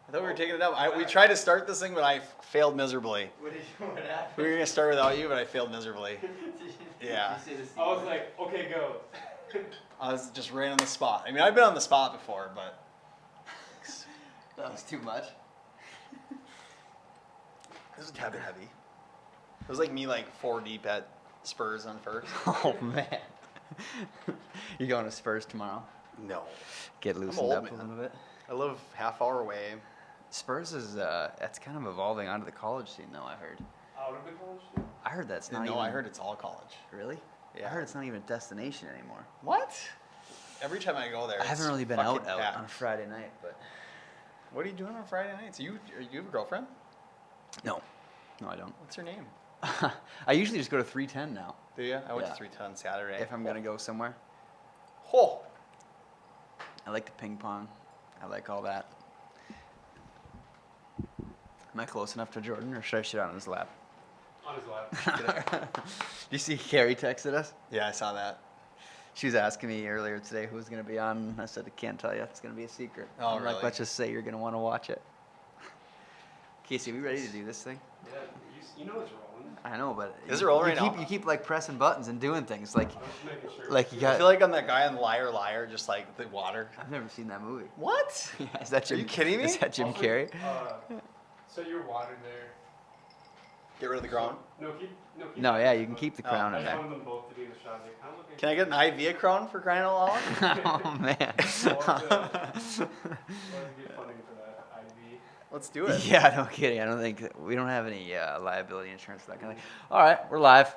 I thought we were taking it up. We tried to start this thing, but I failed miserably. What happened? We were going to start without you, but I failed miserably. Yeah. I was like, okay, go. I was just right on the spot. I mean, I've been on the spot before, but... That was too much. This was a bit heavy. It was like me 4 deep at Spurs on first. Oh, man. You going to Spurs tomorrow? No. Get loosened up a little bit? I live half hour away. Spurs is, that's kind of evolving onto the college scene, though, I heard. Out of the college scene? I heard that's not No, even... I heard it's all college. Really? Yeah. I heard it's not even a destination anymore. What? Every time I go there, I haven't it's really been fucking out packed. on a Friday night, but... What are you doing on Friday nights? You have a girlfriend? No. No, I don't. What's her name? I usually just go to 310 now. Do you? I went Yeah. to 310 Saturday. If I'm going to go somewhere. Oh. I like the ping pong. I like all that. Am I close enough to Jordan, or should I sit on his lap? On his lap. Do you see Carrie texted us? Yeah, I saw that. She was asking me earlier today who's going to be on. I said, I can't tell you. It's going to be a secret. Oh, I'm really? like, let's just say you're going to want to watch it. Casey, are we ready to do this thing? Yeah, you know it's rolling. I know, but Is it rolling right now? You keep pressing buttons and doing things like I'm just making sure. you I got. feel like I'm that guy on Liar Liar, just like the water. I've never seen that movie. What? Yeah, is that Jim? Are you kidding me? Is that Jim Also, Carrey? So you're watered there. Get rid of the crown. No, keep. No, yeah, you can keep the Oh, crown I in just there. wanted them both to be in the shot. They kind of look like. Can I get an IV crown for crying out loud? Oh man. Let's get funding for that IV. Let's do it. Yeah, no kidding. I don't think we don't have any liability insurance for that kind of thing. All right, we're live.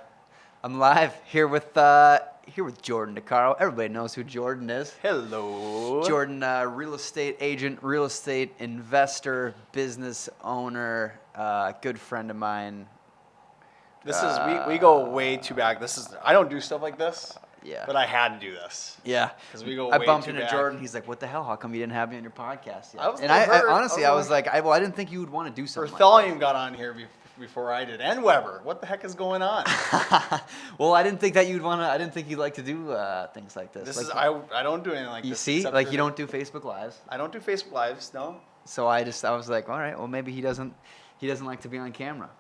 I'm live here with Jordan Decaro. Everybody knows who Jordan is. Hello. Jordan, real estate agent, real estate investor, business owner, good friend of mine. This is we go way too back. I don't do stuff like this. Yeah. But I had to do this. Yeah. Because we go I way bumped too into back. Jordan. He's like, "What the hell? How come you didn't have me on your podcast yet?" I was and a little hurt. honestly, I I was was like, I didn't think you would want to do something. Bartholomew got on here before I did, and Weber. What the heck is going on? Well, I didn't think that you'd want to. I didn't think you'd like to do things like this. I don't do anything like You this. see, except like for you don't do Facebook Lives. I don't do Facebook Lives. No. So I was like, all right, well maybe he doesn't like to be on camera.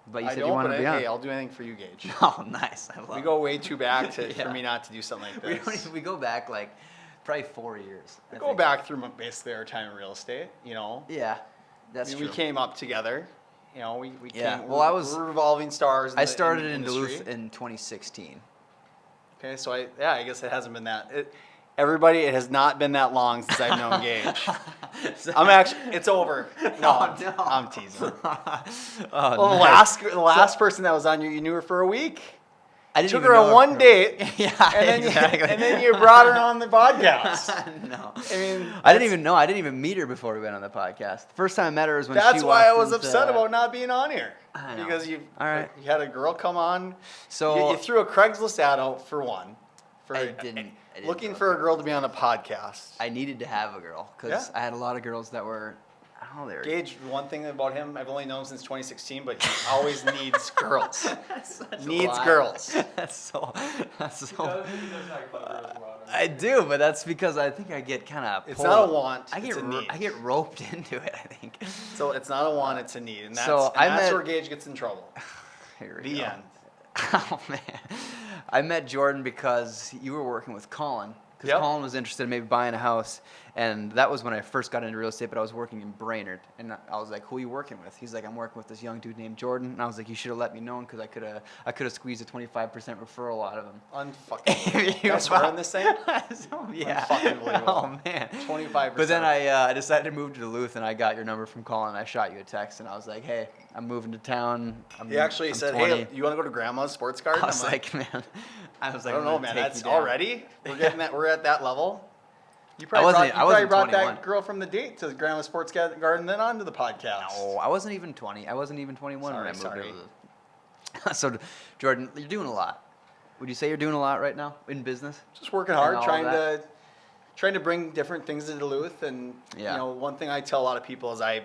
But you I said don't. you wanted But to be on. hey, I'll do anything for you, Gage. Oh, nice. I love We it. go way too back for Yeah. me not to do something like this. We go back like probably 4 years. We I go think. back through basically our time in real estate. You know. Yeah, that's I mean, true. we came up together. You know, we Yeah. came. Well, we're revolving stars. I started the in industry. Duluth in 2016. Okay, so I guess it hasn't been that. Everybody, it has not been that long since I've known Gage. It's over. No, Oh, no. I'm teasing. Oh, Well, nice. the last person that was on you knew her for a week. I didn't Took even her know on one for- date. Yeah, and then exactly. and then you brought her on the podcast. No, I mean, I didn't even know. I didn't even meet her before we went on the podcast. The first time I met her was when That's she why I walked was into- upset about not being on here. I know. Because you All right. you had a girl come on. So you threw a Craigslist ad out for one. I didn't Looking throw for it. a girl to be on a podcast. I needed to have a girl because Yeah. I had a lot of girls that were, I don't know, they were. Gage, one thing about him, I've only known him since 2016, but he always needs girls. That's such a Needs lie. girls. That's so. He does talk about girls a lot. I do, but that's because I think I get kind of. It's not a want, I it's get a need. I get roped into it. I think. So it's not a want, it's a need. And that's, So I that's met- where Gage gets in trouble. Here we The go. end. Oh man, I met Jordan because you were working with Colin. Because Yep. Colin was interested in maybe buying a house, and that was when I first got into real estate. But I was working in Brainerd, and I was like, "Who are you working with?" He's like, "I'm working with this young dude named Jordan." And I was like, "You should have let me know, because I could have squeezed a 25% referral out of him." Unfucking. Can I swear on this thing? So, yeah. Unfucking believable. Oh man. 25%. But then I decided to move to Duluth, and I got your number from Colin. And I shot you a text, and I was like, "Hey, I'm moving to town." He actually I'm said, 20. "Hey, you want to go to Grandma's sports garden?" I was like, man. I was like, I don't I'm know, gonna man. take That's you down. already. We're at that level. You I wasn't brought 21. that girl from the date to Grandma's sports garden, then onto the podcast. No, I wasn't even 20. I wasn't even 21 when I moved Sorry. to Duluth. So, Jordan, you're doing a lot. Would you say you're doing a lot right now in business? Just working And hard, all trying to bring different things to Duluth. And Yeah. you know, one thing I tell a lot of people is I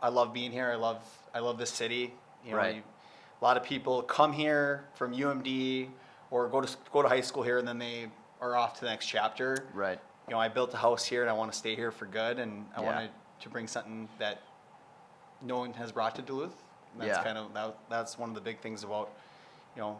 love being here. I love this city. You know, Right. a lot of people come here from UMD or go to high school here, and then they are off to the next chapter. Right. You know, I built a house here, and I want to stay here for good, and I Yeah. want to to bring something that no one has brought to Duluth. And that's Yeah. kind of that's one of the big things about, you know,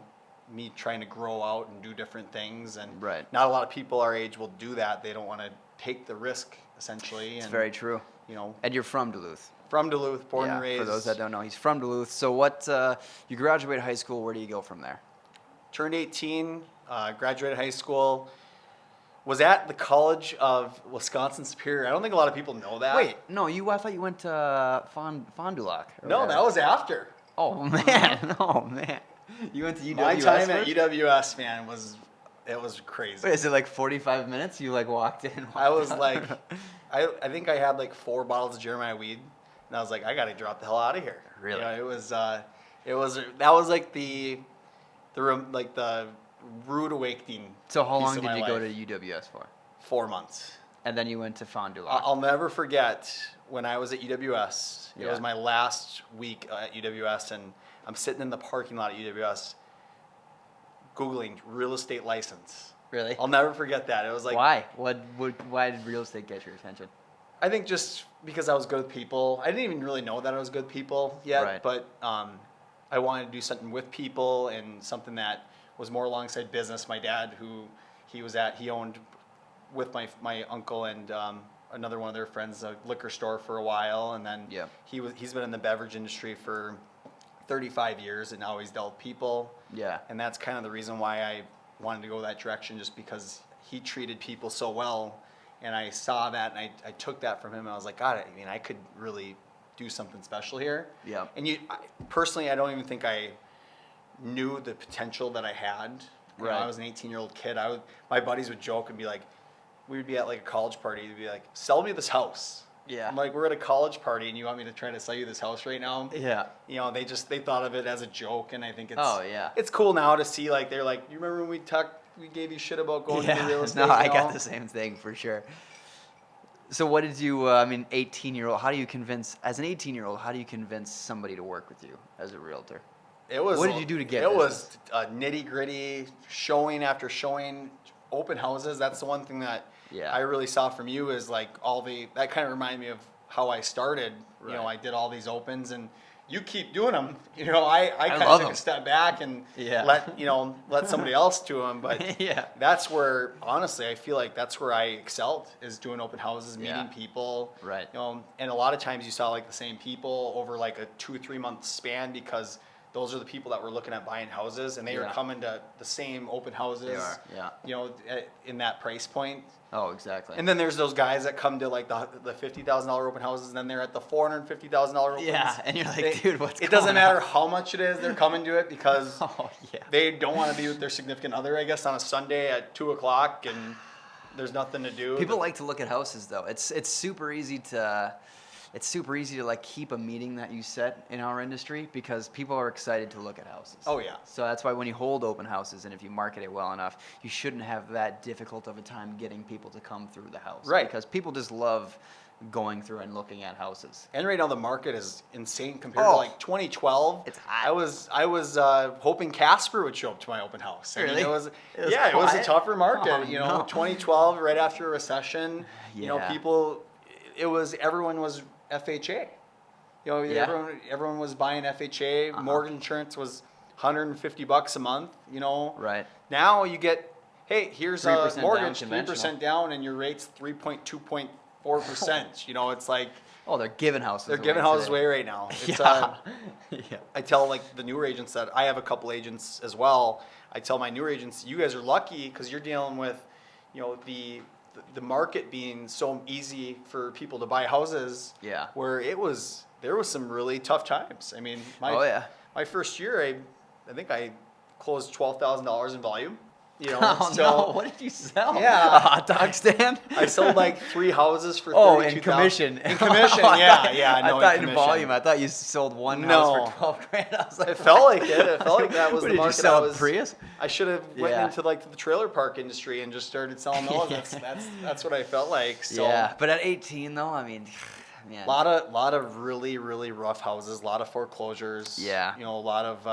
me trying to grow out and do different things. And Right. not a lot of people our age will do that. They don't want to take the risk, essentially. It's and, very true. You know, And you're from Duluth. from Duluth, born and Yeah, raised. for those that don't know, he's from Duluth. So what, you graduate high school, where do you go from there? Turned 18, graduated high school, was at the College of Wisconsin Superior. I don't think a lot of people know that. Wait, no, I thought you went to Fond du Lac. or No, whatever. that was after. Oh, man. Oh, man. You went to UWS My time at first? UWS, man, it was crazy. Wait, is it like 45 minutes? You like walked in? I was like, I think I had like 4 bottles of Jeremiah weed, and I was like, I gotta drop the hell out of here. Really? You know, that was like the rude awakening. So how piece long of did my you go life. to UWS for? 4 months. And then you went to Fond du Lac. I'll never forget when I was at UWS. It Yeah. was my last week at UWS, and I'm sitting in the parking lot at UWS, Googling real estate license. Really? I'll never forget that. It was like, Why? Why did real estate get your attention? I think just because I was good with people. I didn't even really know that I was good with people yet, Right. but I wanted to do something with people and something that was more alongside business. My dad, he owned with my uncle and another one of their friends a liquor store for a while, and then Yeah. he's been in the beverage industry for 35 years and now he's dealt with people. Yeah. And that's kind of the reason why I wanted to go that direction, just because he treated people so well. And I saw that, and I took that from him, and I was like, God, I mean, I could really do something special here. Yeah. And personally, I don't even think I knew the potential that I had. You know, Right. I was an 18-year-old kid. My buddies would joke and be like, we would be at like a college party. They'd be like, sell me this house. Yeah. I'm like, we're at a college party, and you want me to try to sell you this house right now? Yeah. You know, they thought of it as a joke, and I think it's Oh, yeah. it's cool now to see, like, they're like, you remember when we gave you shit about going into real estate? No, I you got know? the same thing for sure. So what did you, 18-year-old, how do you convince somebody to work with you as a realtor? It was. What did you do to get It business? was nitty gritty, showing after showing, open houses. That's the one thing that Yeah. I really saw from you is like that kind of reminded me of how I started. You know, I Right. did all these opens, and you keep doing them. You know, I kind love of took them. a step back and Yeah. let somebody else do them. But Yeah. that's where, honestly, I feel like that's where I excelled, is doing open houses, meeting Yeah. people. Right. You know, and a lot of times you saw like the same people over like a 2 or 3 month span, because those are the people that were looking at buying houses, and they were Yeah. coming to the same open houses. They are, yeah. You know, in that price point. Oh, exactly. And then there's those guys that come to like the $50,000 open houses, and then they're at the $450,000 opens. Yeah, and you're like, dude, what's It doesn't going on? matter how much it is, they're coming to it because Oh, yeah. they don't want to be with their significant other, I guess, on a Sunday at 2:00, and there's nothing to do. People like to look at houses though. It's super easy to like keep a meeting that you set in our industry, because people are excited to look at houses. Oh, yeah. So that's why when you hold open houses, and if you market it well enough, you shouldn't have that difficult of a time getting people to come through the house. Right. Because people just love going through and looking at houses. And right now the market is insane compared Oh. to like 2012. It's hot. I was hoping Casper would show up to my open house. I mean, Really? it was It was a quiet? tougher market. Oh, you know, no. 2012, right after a recession. You know, Yeah. everyone was FHA. You know, Yeah. everyone was buying FHA. Uh-huh. Mortgage insurance was $150 a month. You know, Right. now you get, hey, here's a 3% down mortgage, conventional. 3% down, and your rate's 3.24%. You know, it's like. Oh, they're giving houses. They're giving houses today. away right now. It's, Yeah. Yeah. I tell like the newer agents that I have a couple agents as well. I tell my newer agents, you guys are lucky because you're dealing with, you know, the market being so easy for people to buy houses. Yeah. Where there was some really tough times. I mean, my first year, I think I closed $12,000 in volume. You know, Oh so no! What did you sell? Yeah. A hot dog stand. I sold like 3 houses for Oh, $32,000. in commission. In commission, Oh, I yeah, thought- yeah. I No, thought in in commission. volume. I thought you sold one No. house for $12,000. I was like, It felt like it. It felt like that was What, the did you market. sell I a was. Prius? I should have went Yeah. into like the trailer park industry and just started selling those. That's what I felt like. So Yeah, but at 18 though, I mean, man. lot of really really rough houses, a lot of foreclosures. Yeah. You know, a lot of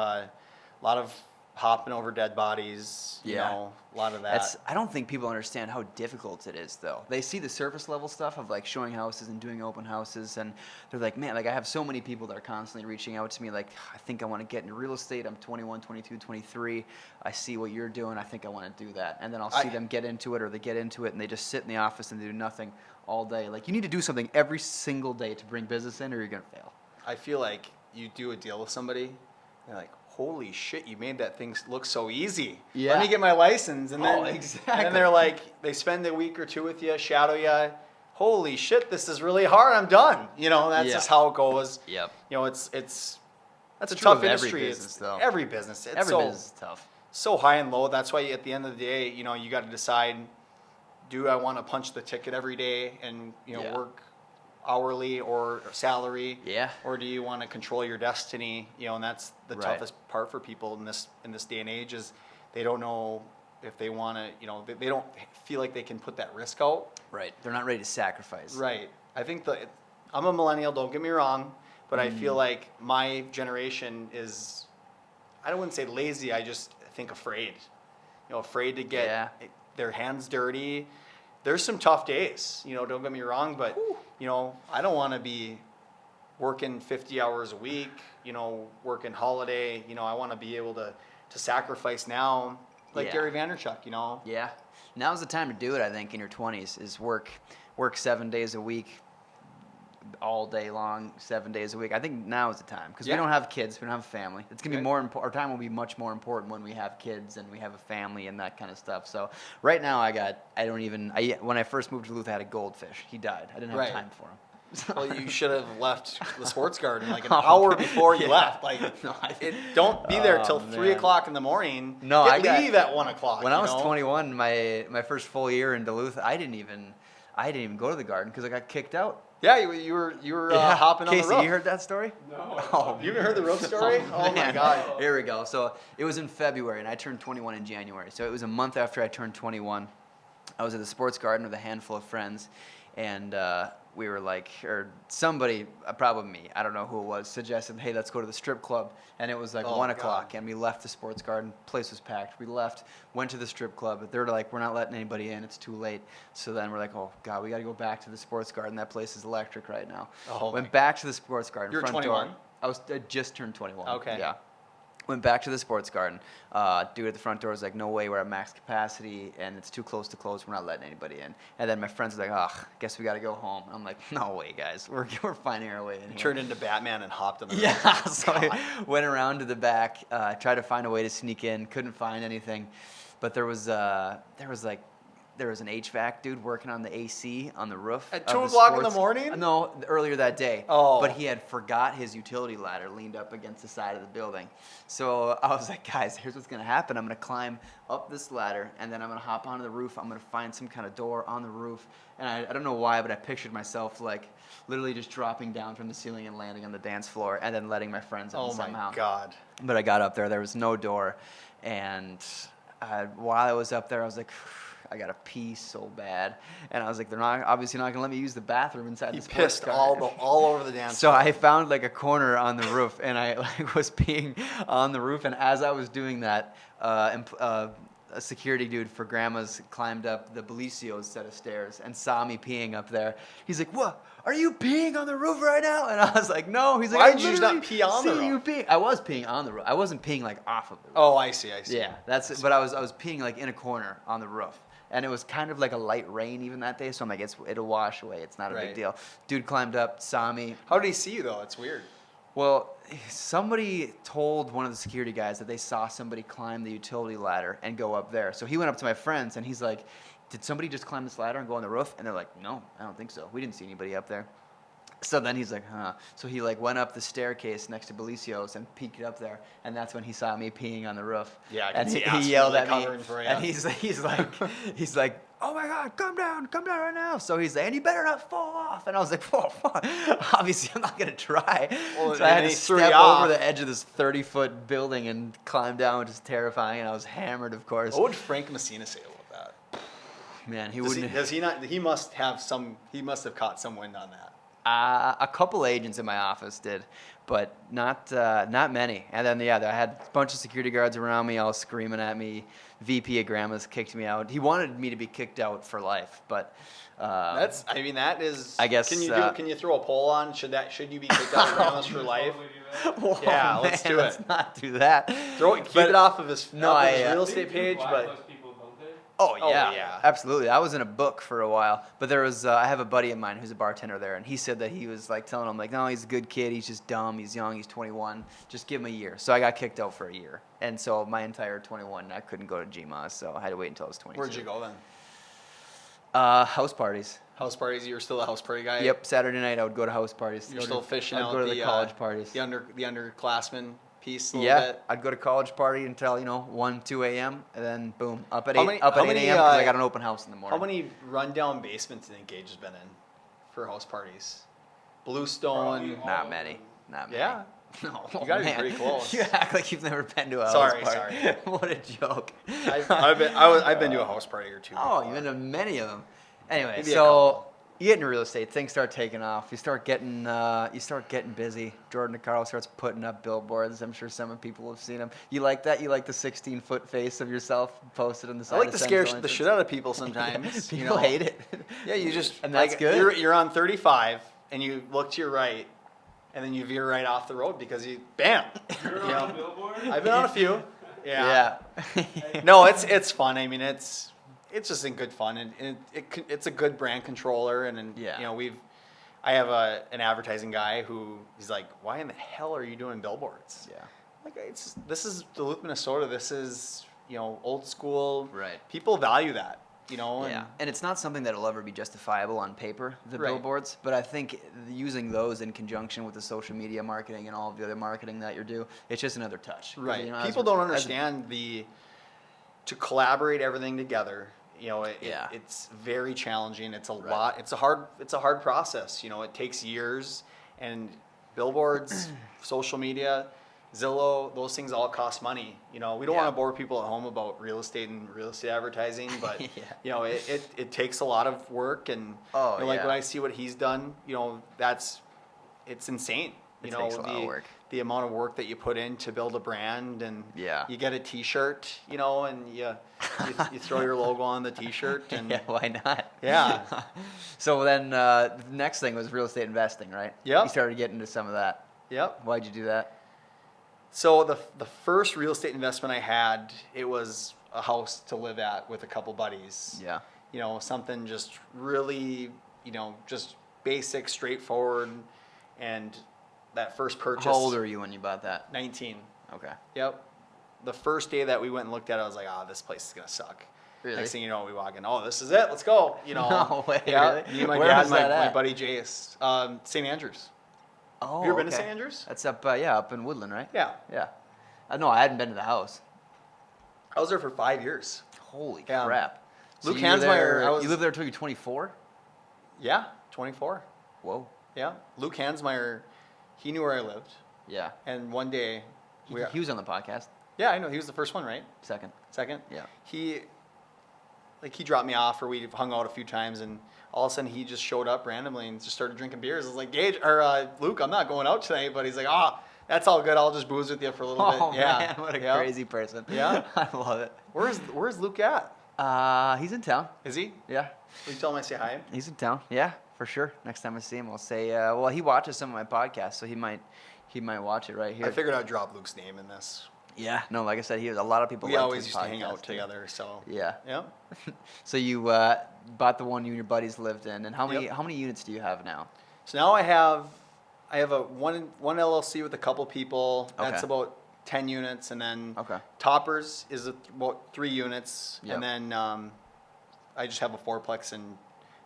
hopping over dead bodies, you Yeah. know, a lot of that. I don't think people understand how difficult it is, though. They see the surface level stuff of like showing houses and doing open houses, and they're like, man, like I have so many people that are constantly reaching out to me, like, I think I want to get into real estate. I'm 21, 22, 23. I see what you're doing. I think I want to do that. And then I'll see them get into it, or they get into it and they just sit in the office and they do nothing all day. Like, you need to do something every single day to bring business in, or you're going to fail. I feel like you do a deal with somebody, and you're like, holy shit, you made that thing look so easy. Yeah. Let me get my license. And then, exactly. and then they're like, they spend a week or two with you, shadow you. Holy shit, this is really hard. I'm done. You know, that's just how it goes. Yep. You know, it's That's a true tough of every industry. business, It's though. every business. It's Every so, business is tough. so high and low. That's why at the end of the day, you know, you got to decide, do I want to punch the ticket every day and, you know, Yeah. work hourly or salary? Yeah. Or do you want to control your destiny? You know, and that's the Right. toughest part for people in this day and age is they don't know if they want to, you know, they don't feel like they can put that risk out. Right. They're not ready to sacrifice. Right. I think I'm a millennial, don't get me wrong, but I feel like my generation is, I don't want to say lazy, I just think afraid. You know, afraid to get their hands dirty. There's some tough days, you know, don't get me wrong, but, you know, I don't want to be working 50 hours a week, you know, working holiday, you know, I want to be able to sacrifice now, like Yeah. Gary Vaynerchuk, you know. Yeah. Now's the time to do it, I think, in your 20s, is work 7 days a week, all day long, 7 days a week. I think now is the time, because we don't have kids, we don't have a family. It's gonna be more important. Our time will be much more important when we have kids and we have a family and that kind of stuff. So right now, when I first moved to Duluth, I had a goldfish. He died. I didn't have Right. time for him. Well, you should have left the sports garden like an hour before you left. Like, No, don't be there till 3 man. o'clock in the morning. No, leave at 1 o'clock. When I was you know? 21, my first full year in Duluth, I didn't even go to the garden because I got kicked out. Yeah, you were hopping on Casey, the roof. you heard that story? No. Oh, You haven't heard the roof story? Oh, my man. God. Here we go. So it was in February, and I turned 21 in January. So it was a month after I turned 21. I was at the sports garden with a handful of friends, and we were like, or somebody, probably me, I don't know who it was, suggested, hey, let's go to the strip club. And it was like 1 o'clock, and we left the sports garden. Place was packed. We left, went to the strip club. But they're like, we're not letting anybody in. It's too late. So then we're like, oh, God, we got to go back to the sports garden. That place is electric right now. Oh, Went back to the sports garden. You were front 21? door. I just turned 21. Okay. Yeah. Went back to the sports garden. Dude at the front door was like, no way, we're at max capacity, and it's too close to close. We're not letting anybody in. And then my friends were like, oh, guess we got to go home. I'm like, no way, guys. We're finding our way in here. Turned into Batman and hopped on the roof. Yeah, so I went around to the back, tried to find a way to sneak in, couldn't find anything. But there was an HVAC dude working on the AC on the roof. At of 2 the o'clock in the sports- morning? No, earlier that day. Oh. But he had forgot his utility ladder leaned up against the side of the building. So I was like, guys, here's what's going to happen. I'm going to climb up this ladder, and then I'm going to hop onto the roof. I'm going to find some kind of door on the roof. And I don't know why, but I pictured myself like literally just dropping down from the ceiling and landing on the dance floor and then letting my friends in Oh, somehow. my God. But I got up there was no door, and while I was up there, I was like, I gotta pee so bad, and I was like, they're obviously not gonna let me use the bathroom inside He the sports pissed garden. all over the dance So floor. I found like a corner on the roof, and I like was peeing on the roof, and as I was doing that, a security dude for Grandma's climbed up the Bellicio's set of stairs and saw me peeing up there. He's like, "What? Are you peeing on the roof right now?" And I was like, "No." He's like, Why "I did you just not literally pee on the see you roof?" peeing." I was peeing on the roof. I wasn't peeing like off of the roof. Oh, I see. Yeah, but I was peeing like in a corner on the roof. And it was kind of like a light rain even that day, so I'm like, it'll wash away. It's not a Right. big deal. Dude climbed up, saw me. How did he see you, though? It's weird. Well, somebody told one of the security guys that they saw somebody climb the utility ladder and go up there. So he went up to my friends, and he's like, did somebody just climb this ladder and go on the roof? And they're like, no, I don't think so. We didn't see anybody up there. So then he's like, huh. So he like went up the staircase next to Bellicio's and peeked up there, and that's when he saw me peeing on the roof. Yeah, I can and see he ass yelled really at me, covering for you. and he's like, oh my God, come down right now. So he's like, and you better not fall off. And I was like, whoa, fuck. Obviously I'm not gonna try. Well, So I had and to he threw step you over off. the edge of this 30-foot building and climb down, which is terrifying. And I was hammered, of course. What would Frank Messina say about that? Man, he Does wouldn't. he not? He must have caught some wind on that. A couple agents in my office did, but not many. And then I had a bunch of security guards around me, all screaming at me. VP of Grandma's kicked me out. He wanted me to be kicked out for life, but that is. I guess, Can you throw a poll on should you be kicked out of Grandma's for life? Whoa, Yeah, let's do it. Let's not do that. Keep it off of his real Didn't estate you page, black but those people, don't they? Oh Oh, yeah, yeah. absolutely. I was in a book for a while, but there was I have a buddy of mine who's a bartender there, and he said that he was like telling him like, no, he's a good kid, he's just dumb, he's young, he's 21, just give him a year. So I got kicked out for a year, and so my entire 21, I couldn't go to GMA, so I had to wait until I was 22. where'd you go then? House parties. House parties. You were still a house party guy. Yep, Saturday night I would go to house parties. You're still fishing I'd out go to the the college parties. the underclassmen piece a little Yeah, bit. I'd go to college party until 1, 2 a.m. and then boom, up at How 8 many- up how at 8 many, a.m. because I got an open house in the morning. How many rundown basements do you think Gage has been in for house parties? Bluestone. Probably Not many. Not many. Yeah. No, You gotta be man. pretty close. You act like you've never been to a Sorry, house party. sorry. What a joke. I've been to a house party or two. Oh, before. you've been to many of them. Anyway, Maybe a so couple. you get into real estate, things start taking off. You start getting busy. Jordan Decaro starts putting up billboards. I'm sure some people have seen them. You like that? You like the 16-foot face of yourself posted on the side I like of to scare Central the Entrance? shit out of people sometimes. People hate it. Yeah, you just And that's good. You're on 35 and you look to your right, and then you veer right off the road because bam. You're You on know, a billboard? I've been on a few. Yeah. Yeah. No, it's fun. I mean, it's just in good fun, and it's a good brand controller, and Yeah. I have an advertising guy who he's like, why in the hell are you doing billboards? Yeah. Like this is Duluth, Minnesota. This is old school. Right. People value that. And Yeah, and it's not something that'll ever be justifiable on paper, the Right. billboards, but I think using those in conjunction with the social media marketing and all of the other marketing that you're doing, it's just another touch. 'Cause, Right. as People a- don't as a- understand to collaborate everything together. Yeah. It's very challenging. It's a Right. lot. It's a hard process. It takes years, and billboards, social media, Zillow, those things all cost money. We don't Yeah. want to bore people at home about real estate and real estate advertising, but Yeah. it takes a lot of work, and Oh, like yeah. when I see what he's done, it's insane. It takes a lot of work. The amount of work that you put in to build a brand, and Yeah. you get a T-shirt, and you throw your logo on the T-shirt, and Yeah, why not? Yeah. So then the next thing was real estate investing, right? Yep. You started getting into some of that. Yep. Why'd you do that? So the first real estate investment I had, it was a house to live at with a couple buddies. Yeah. Something just really, just basic, straightforward, and that first purchase. How old were you when you bought that? 19. Okay. Yep. The first day that we went and looked at it, I was like, this place is gonna suck. Really? Next thing you know, we walk in, this is it, let's go. No way, Yeah. really? Me and my Where dad, was that my at? buddy Jace, St. Andrews. Oh, You ever been to okay. St. Andrews? That's up in Woodland, right? Yeah. Yeah. No, I hadn't been to the house. I was there for 5 years. Holy Yeah. crap. Luke you were there- Hansmeyer, You lived there until you were 24? Yeah, 24. Whoa. Yeah. Luke Hansmeyer, he knew where I lived. Yeah. And one day, He was on the podcast. yeah, I know, he was the first one, right? Second. Second? Yeah. He dropped me off, or we hung out a few times, and all of a sudden he just showed up randomly and just started drinking beers. I was like, Luke, I'm not going out tonight, but he's like, that's all good. I'll just booze with you for a little Oh, bit. Yeah. man, what a Yeah. crazy person. Yeah. I love it. Where's Luke at? He's in town. Is he? Yeah. Will you tell him I say hi? He's in town. Yeah, for sure. Next time I see him, I'll say, he watches some of my podcasts, so he might watch it right here. I figured I'd drop Luke's name in this. Yeah. No, like I said, a lot of people We liked always his used to hang out podcast. together, so. Yeah. Yeah. So you bought the one you and your buddies lived in, and how Yep. many units do you have now? So now I have a one LLC with a couple people. That's Okay. about 10 units, and then Okay. Toppers is about 3 units, Yep. and then I just have a fourplex and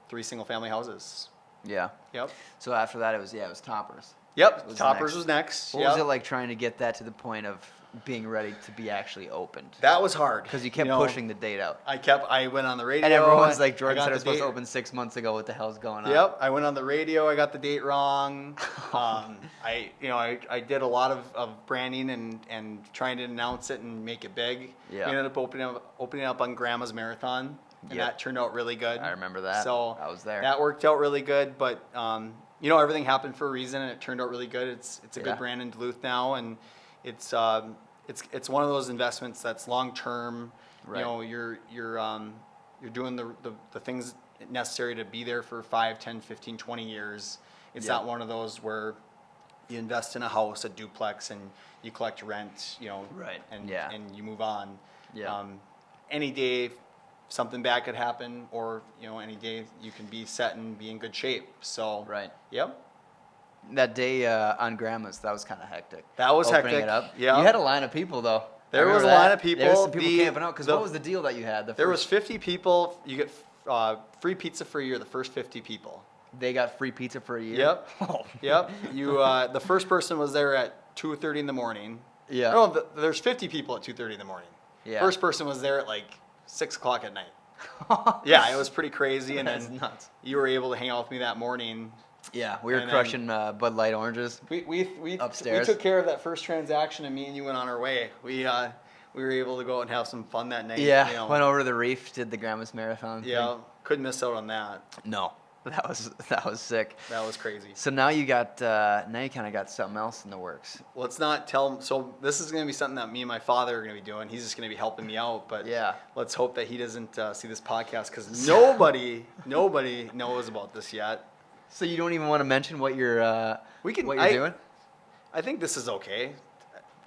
3 single-family houses. Yeah. Yep. So after that, it was Toppers. Yep. Was Toppers next. was next. What Yep. was it like trying to get that to the point of being ready to be actually opened? That was hard Because you kept know, pushing the date out. I went on the radio. And everyone's like, I Jordan got said it the was supposed to date- open 6 months ago. What the hell's going on? Yep, I went on the radio. I got the date wrong. I did a lot of branding and trying to announce it and make it big. Yeah. We ended up opening up on Grandma's Marathon, and Yep. that turned out really good. I remember that. So I was there. That worked out really good, but everything happened for a reason, and it turned out really good. It's a Yeah. good brand in Duluth now, and it's one of those investments that's long term. Right. You know, you're doing the things necessary to be there for 5, 10, 15, 20 years. It's Yeah. not one of those where you invest in a house, a duplex, and you collect rent, Right. and Yeah. and you move on. Yeah. Any day, something bad could happen, or any day you can be set and be in good shape. So, Right. Yep. That day on Grandma's, that was kind of hectic. That was Opening hectic. it up. Yeah. You had a line of people though. There I was remember a line that. of people. There was some people The- camping out because the- what was the deal that you had? There was 50 people. You get free pizza for a year. The first 50 people. They got free pizza for a year. Yep. Oh. Yep. You. The first person was there at 2:30 in the morning. Yeah. No, there's 50 people at 2:30 in the morning. Yeah. First person was there at like 6 o'clock at night. Yeah, it was pretty crazy. And That's then nuts. you were able to hang out with me that morning. Yeah, we were And then- crushing Bud Light oranges. We Upstairs. We took care of that first transaction, and me and you went on our way. We were able to go out and have some fun that night. Yeah, went over to the reef, did the Grandma's Marathon. Yeah, couldn't miss out on that. Thing. No, that was sick. That was crazy. So now you kind of got something else in the works. Let's not tell. So this is going to be something that me and my father are going to be doing. He's just going to be helping me out. But Yeah. let's hope that he doesn't see this podcast because nobody knows about this yet. So you don't even want to mention what you're We can- what you're doing? I think this is okay.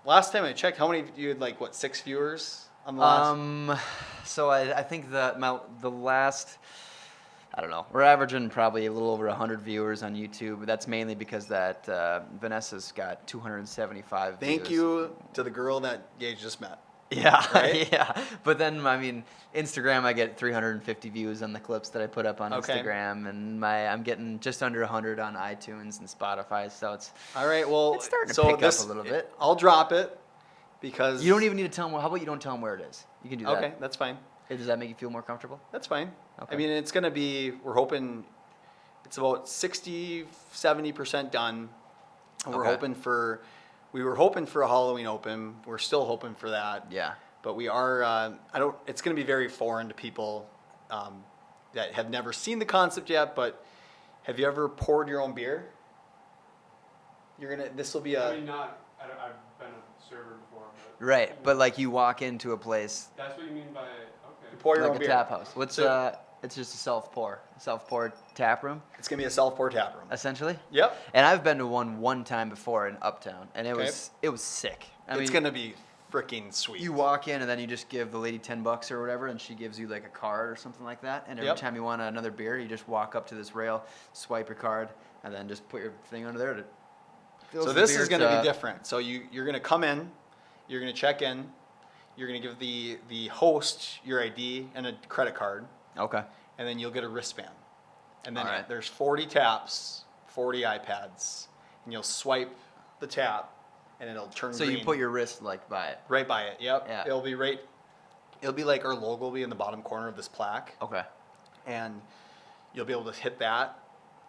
Last time I checked, how many you had 6 viewers on the last? So I think the last, I don't know, we're averaging probably a little over 100 viewers on YouTube. That's mainly because that Vanessa's got 275 views. Thank you to the girl that Gage just met. Yeah, Right? yeah. But then, I mean, Instagram, I get 350 views on the clips that I put up on Okay. Instagram, and I'm getting just under 100 on iTunes and Spotify. So it's All right, well, It's starting to so pick up a little bit. I'll drop it because you don't even need to tell them. How about you don't tell them where it is? You can do that. Okay, that's fine. Hey, does that make you feel more comfortable? That's fine. Okay. I mean, it's going to be, we're hoping it's about 70% done. And we're Okay. we were hoping for a Halloween open. We're still hoping for that. Yeah. But we are, it's going to be very foreign to people that have never seen the concept yet, but have you ever poured your own beer? This will be I mean, I've been a server before, but. Right, but like you walk into a place That's what you mean by, okay. pour your like own a beer. tap house. So- It's just a self pour tap room, It's going to be a self-pour tap room. essentially. Yep. And I've been to one time before in Uptown, and it Okay. was sick. I It's mean, going to be freaking sweet. you walk in and then you just give the lady $10 or whatever, and she gives you like a card or something like that. And every Yep. time you want another beer, you just walk up to this rail, swipe your card, and then just put your thing under there. So this is going to be different. So you're going to come in, you're going to check in, you're going to give the host your ID and a credit card, Okay. and then you'll get a wristband. And then All right. there's 40 taps, 40 iPads, and you'll swipe the tap, and it'll turn So green. you put your wrist like by it. right by it. Yep. Yeah. It'll be like our logo will be in the bottom corner of this plaque, Okay. and you'll be able to hit that,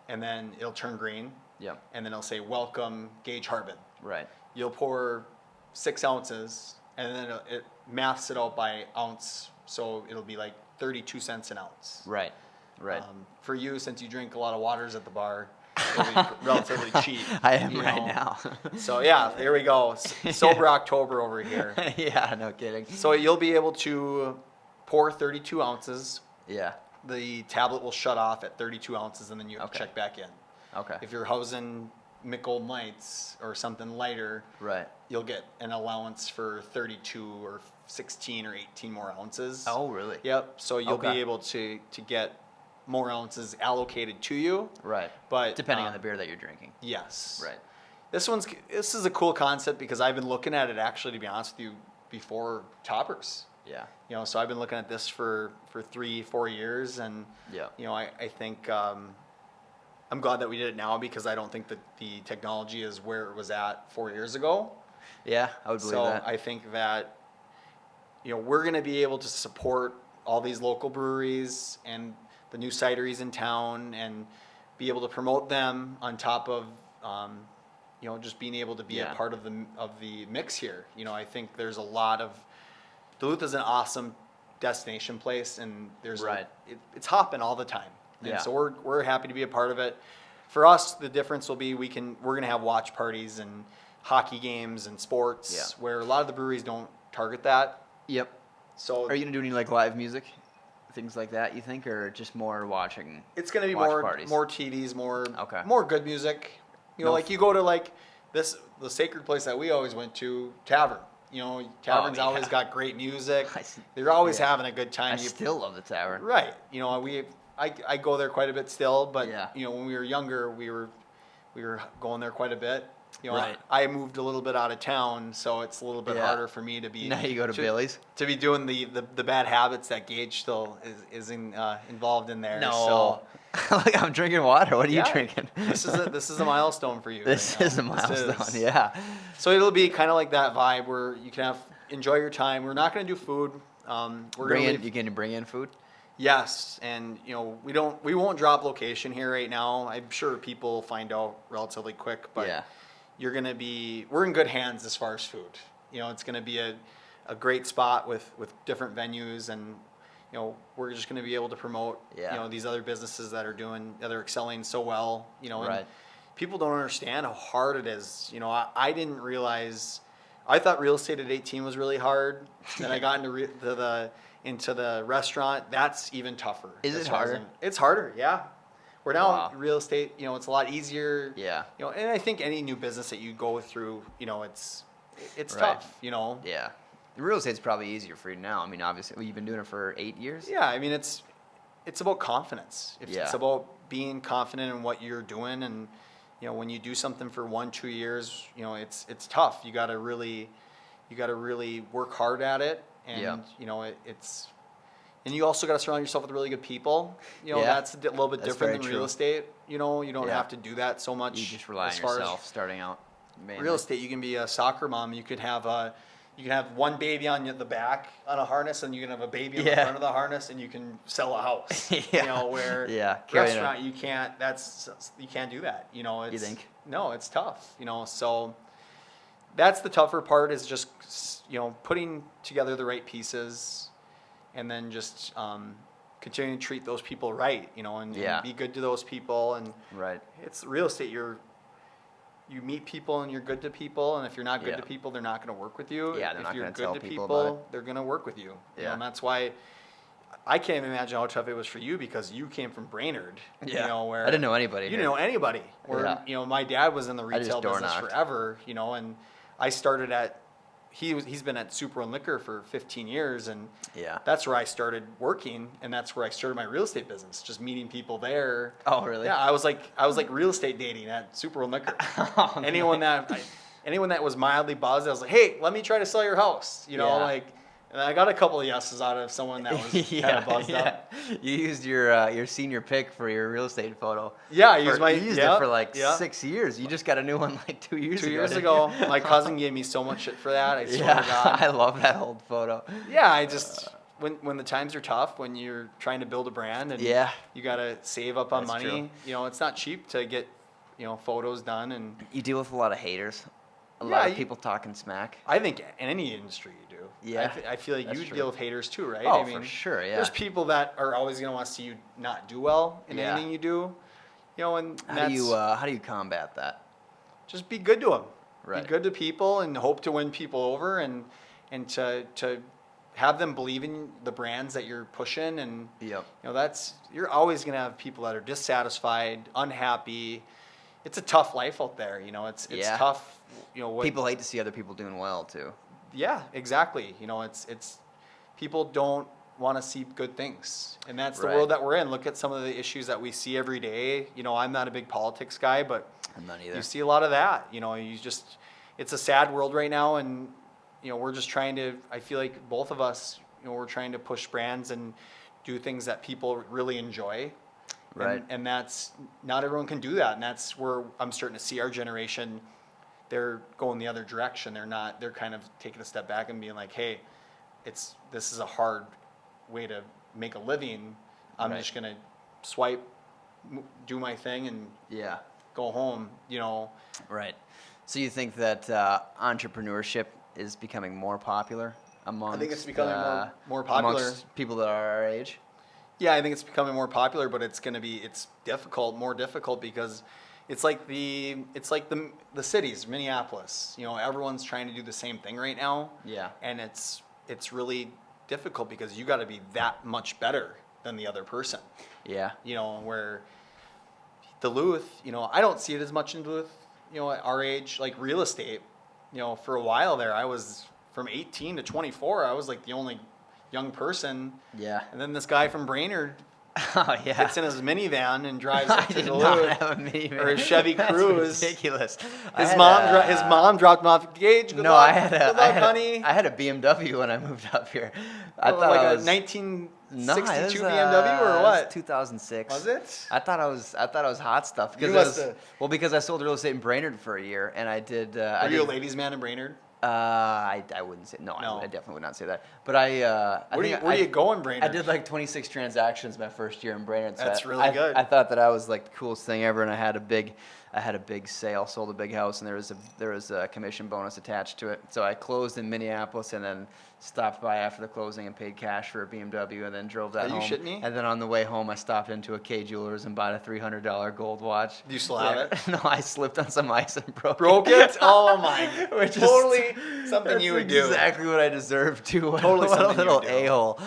and then it'll turn green, Yep. and then it'll say "Welcome, Gage Harbin." Right. You'll pour 6 ounces, and then it maths it out by ounce, so it'll be like 32 cents an ounce. Right. Right. For you, since you drink a lot of waters at the bar, it'll be relatively cheap. I am you right know. now. So yeah, there we go. Sober October over here. Yeah, no kidding. So you'll be able to pour 32 ounces. Yeah. The tablet will shut off at 32 ounces, and then you have to Okay. check back in. Okay. If you're housing Mick Lights or something lighter, Right. you'll get an allowance for 32 or 16 or 18 more ounces. Oh, really? Yep. So you'll Okay. be able to get more ounces allocated to you. Right. But Depending on the beer that you're drinking. Yes. Right. This is a cool concept because I've been looking at it actually, to be honest with you, before toppers. Yeah. So I've been looking at this for 3-4 years, and Yeah. I think I'm glad that we did it now because I don't think that the technology is where it was at 4 years ago. Yeah, I would believe So that. I think that we're going to be able to support all these local breweries and the new cideries in town and be able to promote them on top of just being able to be Yeah. a part of the mix here. I think there's a lot of Duluth is an awesome destination place, and there's Right. it's hopping all the time. And Yeah. so we're happy to be a part of it. for us, the difference will be we're gonna have watch parties and hockey games and sports Yeah. where a lot of the breweries don't target that. Yep. So Are you gonna do any like live music, things like that? You think, or just more watching? it's gonna be watch more parties? more TVs, Okay. more good music. You know, No like you go to like the sacred place that we always went to, Tavern. You know, Tavern's yeah. always got great music. I see. They're always Yeah. having a good I time. still love the tavern. Right. You know, I go there quite a bit still, but Yeah. you know, when we were younger, we were going there quite a bit. You know, Right. I moved a little bit out of town, so it's a little bit Yeah. harder for me to be. Now you go to Billy's. To be doing the bad habits that Gage still is involved in there. So Like I'm drinking water. What are yeah, you drinking? this is a milestone for you. This right is a now. This milestone. is. Yeah. So it'll be kind of like that vibe where you can enjoy your time. We're not going to do food. We're gonna leave- You can bring in food. Yes, and you know we won't drop location here right now. I'm sure people find out relatively quick, but Yeah. we're in good hands as far as food. You know, it's gonna be a great spot with different venues, and you know we're just gonna be able to promote Yeah. you know these other businesses that are excelling so well. You know, and Right. people don't understand how hard it is. You know, I didn't realize. I thought real estate at 18 was really hard. Then I got into the restaurant. That's even tougher. Is as it far as harder? it's harder, yeah. We're now Wow. real estate. You know, it's a lot easier. Yeah. You know, and I think any new business that you go through, you know, it's Right. tough. You know. Yeah. The real estate's probably easier for you now. I mean, obviously, well, you've been doing it for 8 years. Yeah, I mean it's about confidence. It's Yeah. about being confident in what you're doing, and you know when you do something for 1-2 years, you know it's tough. You got to really work hard at it, and Yeah. you know it's. And you also got to surround yourself with really good people. You know, Yeah. that's a little bit That's different very than true. real estate. You know, you don't Yeah. have to do that so much. You just rely on as far as yourself starting out. Mainly. Real estate, you can be a soccer mom. You can have one baby on the back on a harness, and you can have a baby on the Yeah. front of the harness, and you can sell a house. Yeah. You know, where Yeah, carry it restaurant you can't. You can't do that. You know, it's, think? No, it's tough. You know, so that's the tougher part is just you know putting together the right pieces, and then just continuing to treat those people right. You know, and Yeah. be good to those people. And Right. it's real estate. You meet people and you're good to people, and if you're not good Yeah. to people, they're not going to work with you. Yeah, they're if not you're gonna good tell to people about it. they're going to work with you. You know, Yeah. and that's why I can't even imagine how tough it was for you because you came from Brainerd. Yeah. You know, where I didn't know anybody You here. didn't know anybody. Where Yeah. you know, my dad was in the I just retail door business knocked. forever. You know, and I started at he's been at Super and Liquor for 15 years, and Yeah. that's where I started working, and that's where I started my real estate business. Just meeting people there. Oh, really? Yeah, I was like real estate dating at Super and Liquor. Oh, anyone that was mildly buzzed, I was like, hey, let me try to sell your house. You know, Yeah. like, and I got a couple of yeses out of someone that was kind of buzzed up. You used your senior pick for your real estate photo. Yeah, I used You used it for like yeah. 6 years. You just got a new one like 2 years ago. 2 years didn't ago. you? My cousin gave me so much shit for that. I swear Yeah, to God. I love that old photo. Yeah, I just when the times are tough, when you're trying to build a brand and Yeah. you gotta save up on That's money. true. You know, it's not cheap to get photos done, and You deal with a lot of haters. A Yeah, lot of you- people talking smack. I think in any industry you do. Yeah, I feel like that's you true. deal with haters too, right? Oh, I mean, for sure, yeah. There's people that are always gonna want to see you not do well in Yeah. anything you do. You know, and How that's do you combat that? just be good to them. Right. Be good to people and hope to win people over and to have them believe in the brands that you're pushing, and Yep. you're always gonna have people that are dissatisfied, unhappy. It's a tough life out there. It's Yeah. tough. People hate to see other people doing well too. Yeah, exactly. It's people don't want to see good things, and that's the Right. world that we're in. Look at some of the issues that we see every day. I'm not a big politics guy, but I'm not either. you see a lot of that. It's a sad world right now, and we're just trying to. I feel like both of us, we're trying to push brands and do things that people really enjoy. Right. And that's not everyone can do that, and that's where I'm starting to see our generation. They're going the other direction. They're kind of taking a step back and being like, hey, this is a hard way to make a living. I'm Right. just gonna swipe, do my thing, and Yeah. go home. Right. So you think that entrepreneurship is becoming more popular amongst? I think it's becoming more popular. amongst people that are our age. Yeah, I think it's becoming more popular, but it's more difficult because it's like the cities, Minneapolis. You know, everyone's trying to do the same thing right now. Yeah. And it's really difficult because you got to be that much better than the other person. Yeah. You know, where Duluth, you know, I don't see it as much in Duluth. You know, at our age, like real estate, you know, for a while there, I was from 18 to 24. I was like the only young person. Yeah. And then this guy from Brainerd Oh yeah. gets in his minivan and drives I up to did Duluth. not have a minivan. Or his Chevy That's Cruise. ridiculous. His mom dropped him off at Gage. Good No, luck. I had Good luck, a honey. I had a BMW when I moved up here. I thought like I a was 1962 no, it was, BMW or it was what? 2006. Was it? I thought I was hot stuff because You must've- because I sold real estate in Brainerd for a year and I did. Are you a ladies' man in Brainerd? I wouldn't say no. No. I definitely would not say that. But I Where do you go in Brainerd? I did like 26 transactions my first year in Brainerd. So That's I- really I- good. I thought that I was like the coolest thing ever, and I had a big sale, sold a big house, and there was a commission bonus attached to it. So I closed in Minneapolis, and then stopped by after the closing and paid cash for a BMW, and then drove that Are you home. shitting me? And then on the way home, I stopped into a K Jewelers and bought a $300 gold watch. Do you still have it? No, I slipped on some ice and broke Broke it? Oh my! Which is totally something that's you would do. exactly what I deserve too. Totally What a something you little would do. a-hole.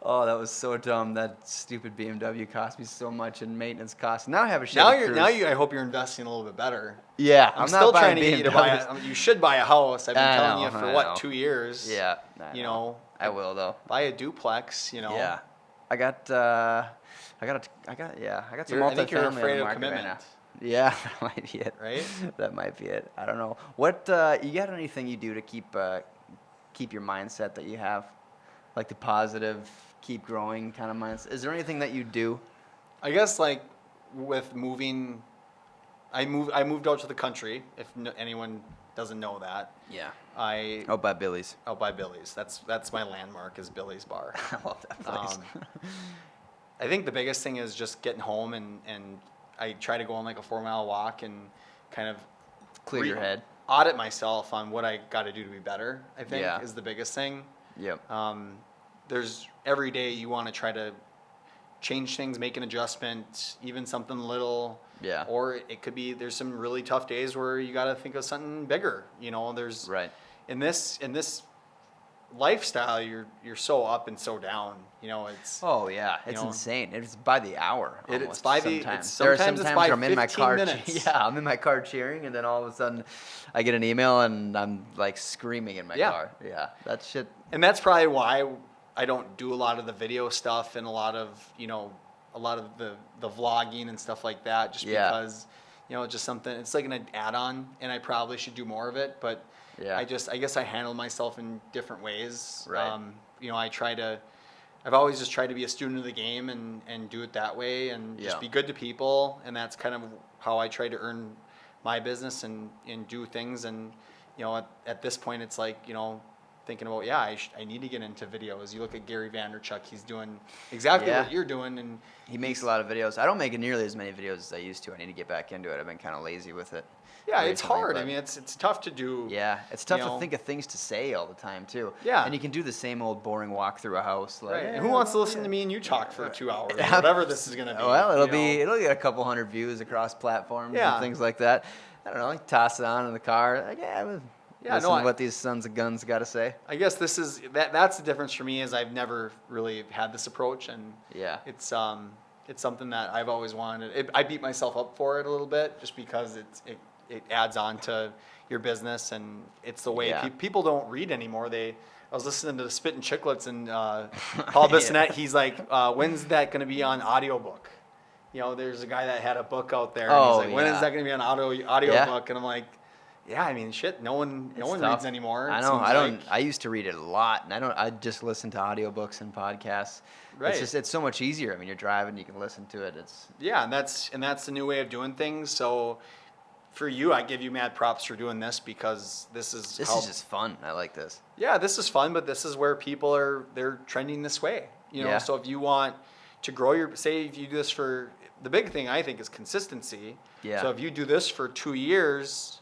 Oh, that was so dumb. That stupid BMW cost me so much in maintenance costs. Now I have a Chevy Cruise. I hope you're investing a little bit better. Yeah, I'm not still trying buying to get you to buy. BMWs. You should buy a house. I've been I telling know, you for I what know. 2 years. Yeah, You know, I will though. buy a duplex. You know. Yeah, I got some I multifamily think you're on the afraid of market right commitment. now. Yeah, that might be it. Right? That might be it. I don't know. What you got anything you do to keep your mindset that you have, like the positive, keep growing kind of mindset? Is there anything that you do? I guess like with moving, I moved out to the country. If anyone doesn't know that, Yeah. I By Billy's. out by Billy's. That's my landmark is Billy's Bar. I love that place. I think the biggest thing is just getting home and I try to go on like a 4-mile walk and kind of Clear your head. audit myself on what I got to do to be better. I think Yeah. is the biggest thing. Yep. There's every day you want to try to change things, make an adjustment, even something little. Yeah. Or it could be there's some really tough days where you got to think of something bigger. You know, there's Right. in this lifestyle you're so up and so down. You know, it's Oh yeah, it's know, insane. It's by the hour. It's almost by the- sometimes. it's- There are sometimes it's sometimes by where I'm in my 15 car. minutes. Yeah, I'm in my car cheering, and then all of a sudden, I get an email and I'm like screaming in my Yeah. car. Yeah, that shit. and that's probably why I don't do a lot of the video stuff and a lot of the vlogging and stuff like that, just Yeah. because it's just something. It's like an add-on, and I probably should do more of it. But Yeah. I guess I handle myself in different ways. Right. I've always just tried to be a student of the game and do it that way and Yeah. just be good to people, and that's kind of how I try to earn my business and do things. And at this point, it's like thinking about I need to get into videos. You look at Gary Vaynerchuk; he's doing exactly Yeah. what you're doing, and He makes a lot of videos. I don't make nearly as many videos as I used to. I need to get back into it. I've been kind of lazy with it. yeah, it's recently, hard. I but- mean, it's tough to do. Yeah, it's tough You to know. think of things to say all the time too. Yeah. and you can do the same old boring walk through a house. Like, Right. "Yeah, And who wants to well, listen yeah." to me and you talk for 2 hours? Or Yeah. whatever this is gonna be. Well, you know? it'll get a couple hundred views across platforms Yeah. and things like that. I don't know, like toss it on in the car. Like, Yeah, listen no, to what these sons of guns got to say. I guess this is that's the difference for me is I've never really had this approach, and Yeah. it's something that I've always wanted. I beat myself up for it a little bit just because it adds on to your business, and it's the way Yeah. people don't read anymore. I was listening to the Spit and Chicklets and Paul Bissonnette. He's like, when's that going to be on audiobook? There's a guy that had a book out there, and Oh, he's like, when is yeah. that going to be on audiobook? Yeah. And I'm like, yeah, I mean, shit, no one It's tough. reads anymore. I it know. seems I don't. like. I used to read it a lot, and I just listen to audiobooks and podcasts. Right. It's so much easier. I mean, you're driving, you can listen to it. It's Yeah, and that's the new way of doing things. So for you, I give you mad props for doing this because this is just fun. I like this. yeah, this is fun, but this is where people they're trending this way. Yeah. So if you want to grow if you do this for the big thing I think is consistency. Yeah. So if you do this for 2 years,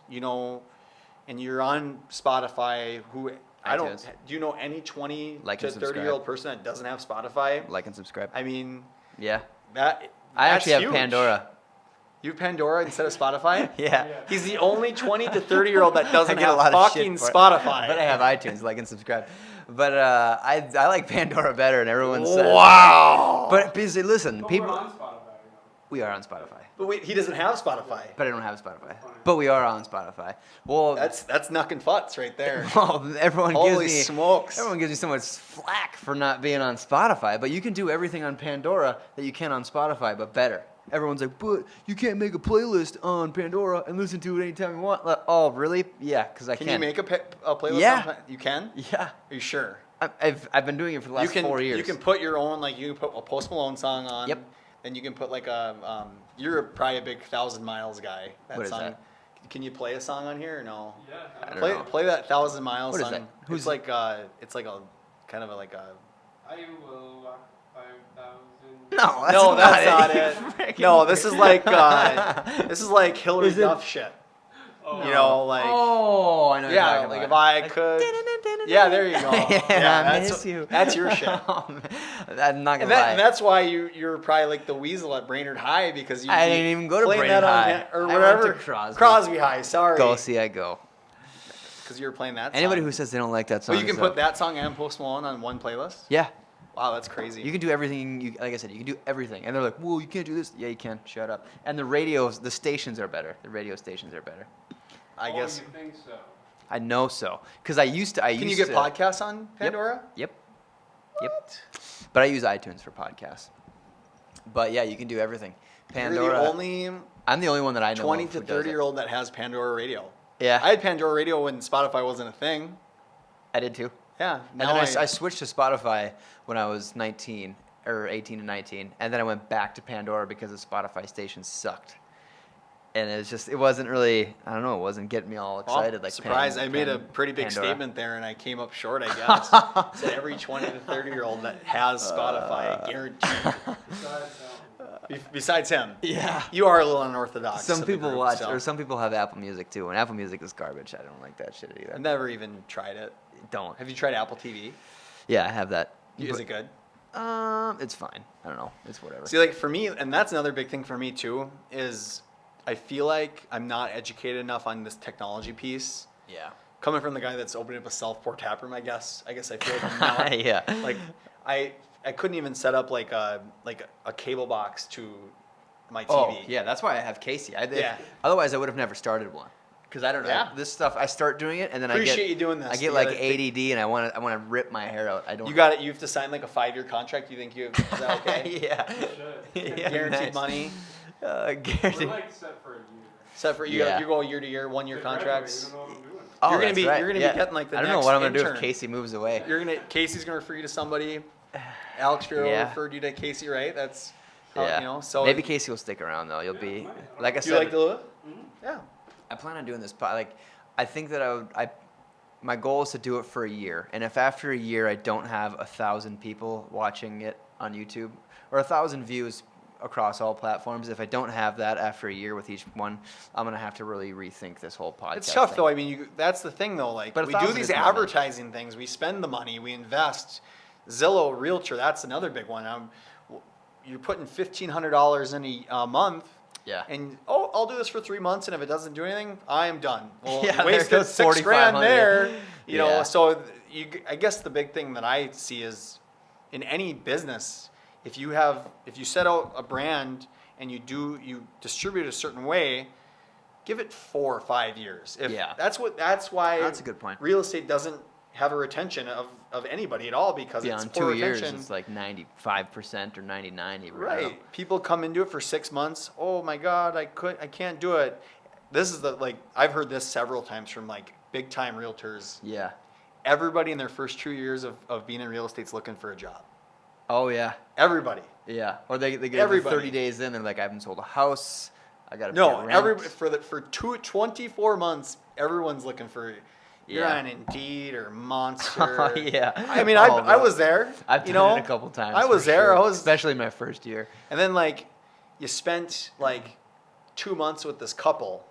and you're on Spotify, who I don't. iTunes. Do you know any 20 Like to and subscribe. 30-year-old person that doesn't have Spotify? Like and subscribe. I mean, Yeah. that. I that's actually have huge. Pandora. You have Pandora instead of Spotify? Yeah. Yeah. He's the only 20 to 30-year-old that doesn't I get a have lot of shit fucking for it. Spotify. But I have iTunes, like and subscribe. But I like Pandora better, and everyone says. Wow. But because listen, But people, we're on Spotify, you know. we are on Spotify, But wait, he doesn't have Spotify. but I don't have Spotify. Fine. But we are on Spotify. Well, That's knuck and futz right there. well, everyone Holy gives me smokes. everyone gives me so much flack for not being on Spotify. But you can do everything on Pandora that you can on Spotify, but better. Everyone's like, but you can't make a playlist on Pandora and listen to it anytime you want. Like, oh, really? Yeah, because I Can can. you make a playlist? Yeah. You can? Yeah. Are you sure? I've been doing it for the last 4 years. You can put your own, like, you can put a Post Malone song on. Yep. Then you can put, like, you're probably a big 1,000 Miles guy. What is song. that? Can you play a song on here or no? Yeah. I don't Play know. play that 1,000 Miles What is song. that? Who's- It's like a kind of like a. I will walk 5,000. No, that's No, that's not not it. Freaking No, this is like weird. Hillary Is it- Duff shit. Oh. You know, like oh, I know. what you're yeah, talking like if about. I could. Yeah, there you go. Yeah, I that's miss you. That's your shit. Oh, man. I'm not And, gonna lie. and that's why you're probably like the weasel at Brainerd High because you I didn't even go to playing Brainerd that on High. or I went whatever. to Crosby. High. Sorry. Go see, I go. Because you were playing that. Anybody song. who says they don't like that song. Well, you can is put up. that song and Post Malone on one playlist. Yeah, Wow, that's crazy. you can do everything. Like I said, you can do everything. And they're like, "Well, you can't do this." Yeah, you can. Shut up. And the stations are better. The radio stations are better. I guess. Oh, you think so? I know so, because I used to. Can you get podcasts on Pandora? Yep. Yep. But I use iTunes for podcasts. But yeah, you can do everything. Pandora. You're the only I'm the only one that I know 20 of to who does it. 30-year-old that has Pandora Radio. Yeah, I had Pandora Radio when Spotify wasn't a thing. I did too. Yeah. And Now then I switched to Spotify when I was 19 or 18 and 19, and then I went back to Pandora because the Spotify station sucked. And it wasn't really, I don't know, it wasn't getting me all Well, excited. Like surprise! I made a pretty big Pandora. statement there, and I came up short. I guess. Said every 20 to 30-year-old that has Spotify, guaranteed. Besides him, Yeah. you are a little unorthodox. Some of the people group, watch, so. or some people have Apple Music too, and Apple Music is garbage. I don't like that shit either. I've never even tried it. Don't. Have you tried Apple TV? Yeah, I have that. Is it good? It's fine. I don't know. It's whatever. See, like for me, and that's another big thing for me too, is I feel like I'm not educated enough on this technology piece. Yeah. Coming from the guy that's opening up a self-pour tap room, I guess I feel like I'm not. Yeah. Like I couldn't even set up like a cable box to my TV. Oh, yeah, that's why I have Casey. Yeah. Otherwise, I would have never started one. Because I don't know. Yeah. This stuff, I start doing it, and then Appreciate you doing this. I You get like gotta ADD, and I want to rip my hair out. I don't. You got it. You have to sign like a 5-year contract. You think is that okay? Yeah. You Yeah, Guaranteed nice. money. Guaranteed. We're like set for a year. Except for you, Yeah. you go year to year, 1-year To graduate, contracts. You don't know what I'm doing. Oh, You're gonna that's be- right. you're gonna be yeah. getting, like, the I don't know next what I'm gonna do intern. if Casey moves away. Casey's gonna refer you to somebody. Alex Fierro Yeah. referred you to Casey, right? That's how, Yeah. you know. So maybe Casey will stick around though. You'll be like I Do said. you like to live? Yeah. I plan on doing this. Like, I think that my goal is to do it for a year, and if after a year I don't have 1,000 people watching it on YouTube or 1,000 views across all platforms, if I don't have that after a year with each one, I'm gonna have to really rethink this whole podcast. It's tough thing. though. I mean, that's the thing though. Like But we do 1,000 these is not many. advertising things. We spend the money. We invest. Zillow, Realtor. That's another big one. You're putting $1,500 in a month. Yeah. And I'll do this for 3 months, and if it doesn't do anything, I am done. Well, Yeah, you there wasted goes $6,000 $4,500. there. You know, Yeah. so I guess the big thing that I see is in any business, if you set out a brand and you distribute it a certain way, give it 4 or 5 years. Yeah. That's why That's a good point. real estate doesn't have a retention of anybody at all because it's Beyond poor 2 years, retention. it's like 95% or 99 even. I don't know. Right. People come into it for 6 months. Oh my God, I can't do it. This is I've heard this several times from like big time realtors. Yeah. Everybody in their first 2 years of being in real estate's looking for a job. Oh yeah. Everybody. Yeah. Or they get Everybody. 30 days in, they're like, I haven't sold a house. I got to No, pay rent. for 24 months, everyone's looking for. You're Yeah. on Indeed or Monster. Oh, yeah. I mean, Oh, I bro. was there. I've you done know, it a couple times. I was for there. sure, I was, especially my first year. and then like, you spent like 2 months with this couple,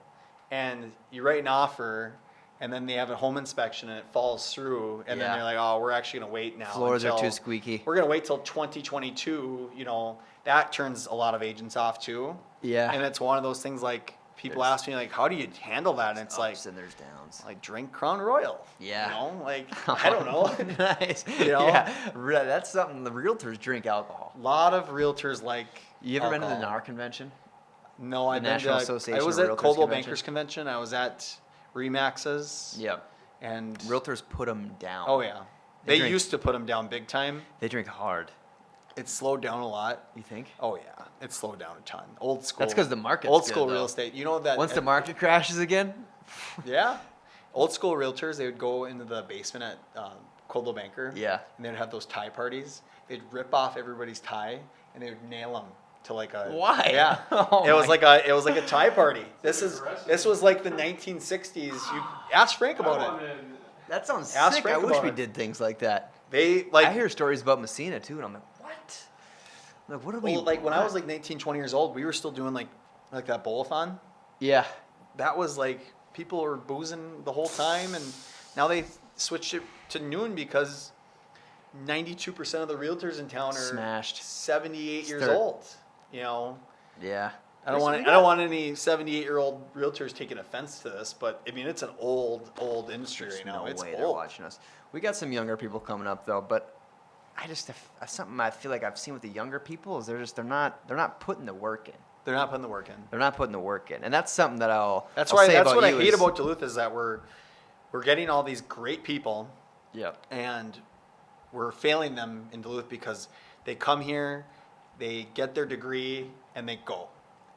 and you write an offer, and then they have a home inspection and it falls through, and then Yeah. they're like, oh, we're actually gonna wait now. Floors are until- too squeaky. We're gonna wait till 2022. You know, that turns a lot of agents off too. Yeah. And it's one of those things like people There's- ask me like, how do you handle that? And it's like, Ups and there's downs. like drink Crown Royal. Yeah. You know, like I don't know. Nice. You know? Yeah. That's something the realtors drink alcohol. A lot of realtors like. You ever been to the alcohol. NAR convention? No, I've been National to. Association I was of at Realtors Coldwell convention? Bankers Convention. I was at Remax's. Yep. And Realtors put them down. oh yeah, They they drink- used to put them down big time. They drink hard. It's slowed down a lot. You think? Oh yeah, it's slowed down a ton. Old school. That's 'cause the market's Old good, school though. real estate. You know that. Once the market crashes again. Yeah. Old school realtors, they would go into the basement at Coldwell Banker. Yeah. And they'd have those tie parties. They'd rip off everybody's tie and they would nail them to like a. Why? Yeah. Oh it was my- like a tie party. This was like the 1960s. You ask Frank about it. That sounds Ask sick. Frank I wish about we it. did things like that. They like. I hear stories about Messina too, and I'm like, what? Like, what are we? Well, like when I what? was like 19, 20 years old, we were still doing like that bowl-a-thon. Yeah. That was like people were boozing the whole time, and now they switched it to noon because 92% of the realtors in town are Smashed. 78 years Start- old. You know, Yeah. I don't want any 78-year-old realtors taking offense to this, but I mean it's an old industry There's right now. no It's way they're old. watching us. We got some younger people coming up though, but I just something I feel like I've seen with the younger people is they're not putting the work in. They're not putting the work in. They're not putting the work in, and that's something that I'll. That's I'll why. say That's about what I you hate is- about Duluth is that we're getting all these great people. Yep. And we're failing them in Duluth because they come here, they get their degree, and they go.